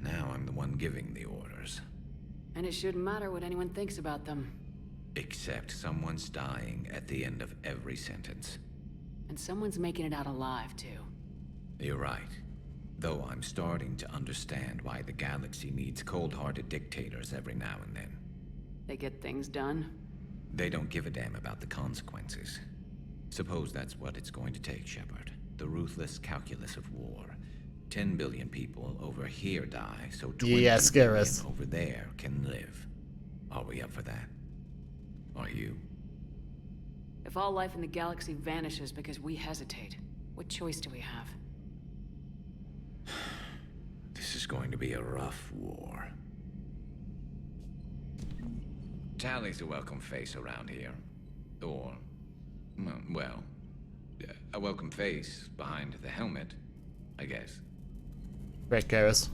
Now I'm the one giving the orders. And it shouldn't matter what anyone thinks about them. Except someone's dying at the end of every sentence. And someone's making it out alive, too. You're right. Though I'm starting to understand why the galaxy needs cold-hearted dictators every now and then. They get things done? They don't give a damn about the consequences. Suppose that's what it's going to take, Shepard. The ruthless calculus of war. 10 billion people over here die, so 20 billion over there can live. Are we up for that? Are you? If all life in the galaxy vanishes because we hesitate, what choice do we have? This is going to be a rough war. Tally's a welcome face around here. Or, well, a welcome face behind the helmet, I guess. Great, Garrus.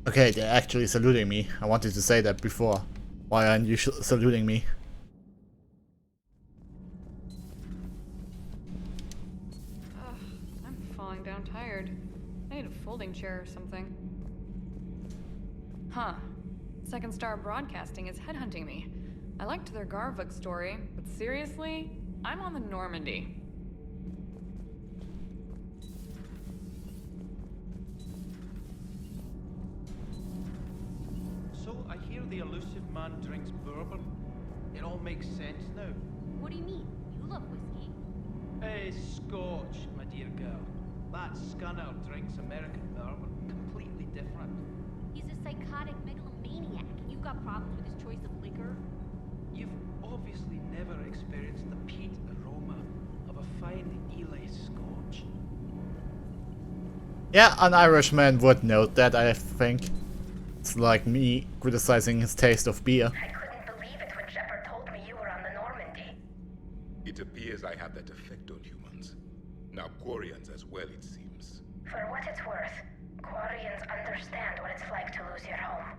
Okay, they're actually saluting me. I wanted to say that before. Why aren't you saluting me? I'm falling down tired. I need a folding chair or something. Huh. Second Star Broadcasting is headhunting me. I liked their Garvuk story, but seriously? I'm on the Normandy. So I hear the elusive man drinks bourbon. It all makes sense now. What do you mean? You love whiskey. Ile Scotch, my dear girl. That scunner drinks American bourbon. Completely different. He's a psychotic megalomaniac. You've got problems with his choice of liquor? You've obviously never experienced the peat aroma of a fine Ile Scotch. Yeah, an Irishman would note that, I think. It's like me criticizing his taste of beer. I couldn't believe it when Shepard told me you were on the Normandy. It appears I have that effect on humans. Now Quarians as well, it seems. For what it's worth, Quarians understand what it's like to lose your home.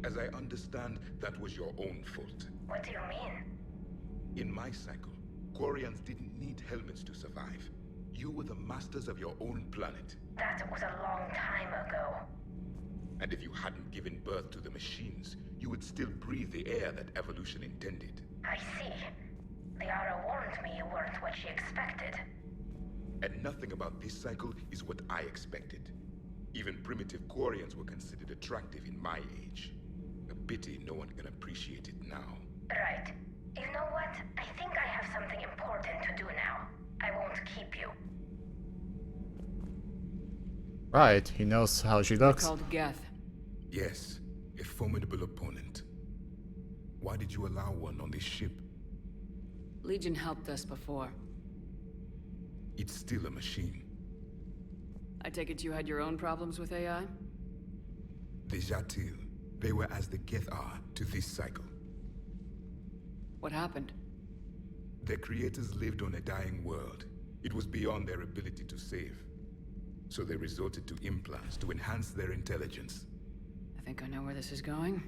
As I understand, that was your own fault. What do you mean? In my cycle, Quarians didn't need helmets to survive. You were the masters of your own planet. That was a long time ago. And if you hadn't given birth to the machines, you would still breathe the air that evolution intended. I see. Liara warned me you weren't what she expected. And nothing about this cycle is what I expected. Even primitive Quarians were considered attractive in my age. A pity no one can appreciate it now. Right. You know what? I think I have something important to do now. I won't keep you. Right, he knows how she looks. Called Geth. Yes, a formidable opponent. Why did you allow one on this ship? Legion helped us before. It's still a machine. I take it you had your own problems with AI? The Jatil, they were as the Geth are to this cycle. What happened? Their creators lived on a dying world. It was beyond their ability to save. So they resorted to implants to enhance their intelligence. I think I know where this is going.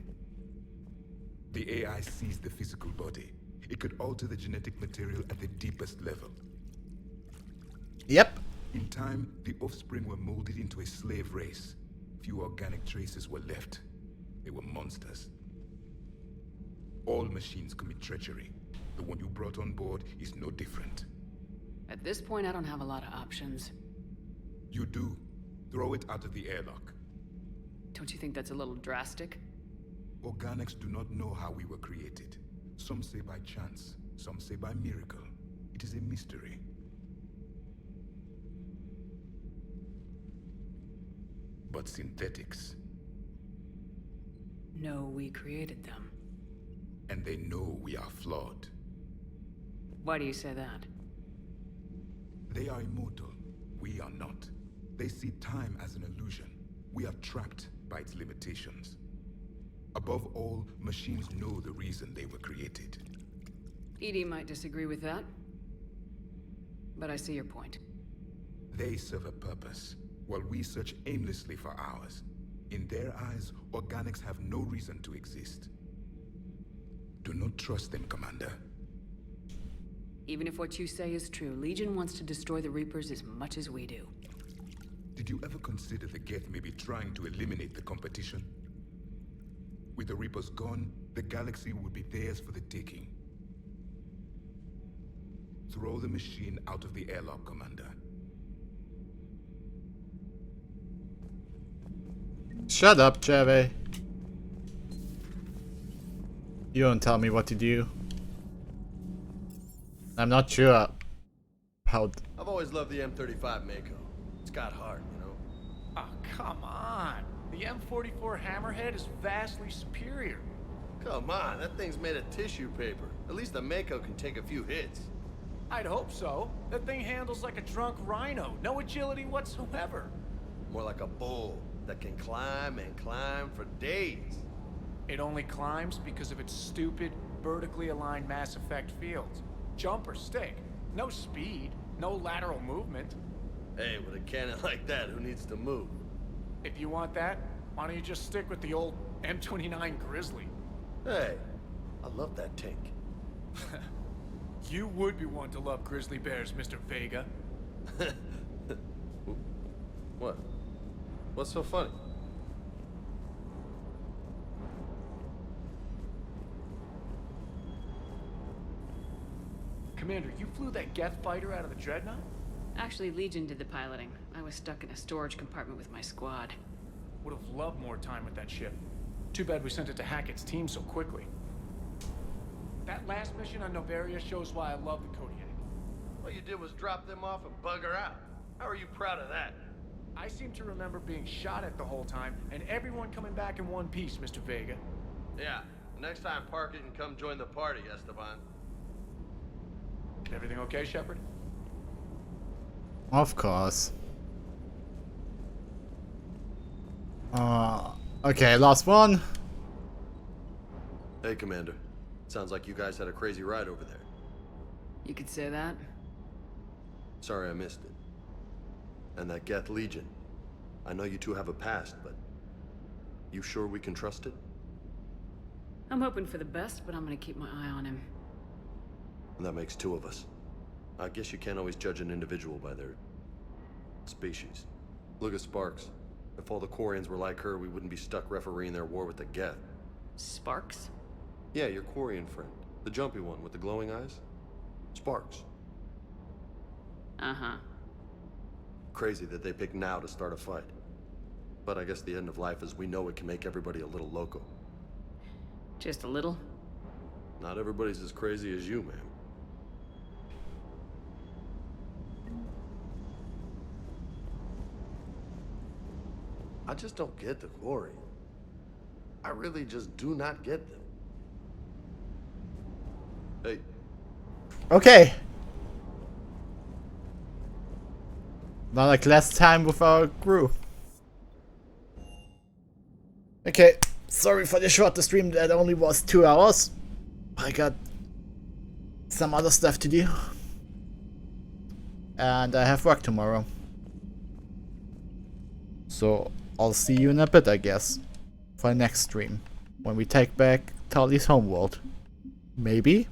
The AI seized the physical body. It could alter the genetic material at the deepest level. Yep. In time, the offspring were molded into a slave race. Few organic traces were left. They were monsters. All machines commit treachery. The one you brought on board is no different. At this point, I don't have a lot of options. You do. Throw it out of the airlock. Don't you think that's a little drastic? Organics do not know how we were created. Some say by chance, some say by miracle. It is a mystery. But synthetics. No, we created them. And they know we are flawed. Why do you say that? They are immortal. We are not. They see time as an illusion. We are trapped by its limitations. Above all, machines know the reason they were created. EDI might disagree with that, but I see your point. They serve a purpose, while we search aimlessly for ours. In their eyes, organics have no reason to exist. Do not trust them, Commander. Even if what you say is true, Legion wants to destroy the Reapers as much as we do. Did you ever consider the Geth may be trying to eliminate the competition? With the Reapers gone, the galaxy would be theirs for the taking. Throw the machine out of the airlock, Commander. Shut up, Chevy. You don't tell me what to do. I'm not sure how... I've always loved the M35 Mako. It's got heart, you know? Oh, come on. The M44 Hammerhead is vastly superior. Come on, that thing's made of tissue paper. At least the Mako can take a few hits. I'd hope so. That thing handles like a drunk rhino. No agility whatsoever. More like a bull that can climb and climb for days. It only climbs because of its stupid, vertically aligned Mass Effect fields. Jump or stick. No speed. No lateral movement. Hey, with a cannon like that, who needs to move? If you want that, why don't you just stick with the old M29 Grizzly? Hey, I love that tank. You would be one to love grizzly bears, Mr. Vega. What? What's so funny? Commander, you flew that Geth fighter out of the Dreadnought? Actually, Legion did the piloting. I was stuck in a storage compartment with my squad. Would have loved more time with that ship. Too bad we sent it to Hackett's team so quickly. That last mission on Noveria shows why I love the Kodiak. All you did was drop them off and bugger out. How are you proud of that? I seem to remember being shot at the whole time, and everyone coming back in one piece, Mr. Vega. Yeah, next time park it and come join the party, Esteban. Everything okay, Shepard? Of course. Okay, last one. Hey, Commander. Sounds like you guys had a crazy ride over there. You could say that. Sorry I missed it. And that Geth Legion. I know you two have a past, but you sure we can trust it? I'm hoping for the best, but I'm gonna keep my eye on him. And that makes two of us. I guess you can't always judge an individual by their species. Look at Sparks. If all the Quarians were like her, we wouldn't be stuck refereeing their war with the Geth. Sparks? Yeah, your Quarian friend. The jumpy one with the glowing eyes. Sparks. Uh-huh. Crazy that they pick now to start a fight. But I guess the end of life as we know it can make everybody a little loco. Just a little? Not everybody's as crazy as you, ma'am. I just don't get the Quarian. I really just do not get them. Hey. Okay. Not like last time with our crew. Okay, sorry for the short stream that only was 2 hours. I got some other stuff to do. And I have work tomorrow. So I'll see you in a bit, I guess. For the next stream. When we take back Tali's homeworld. Maybe?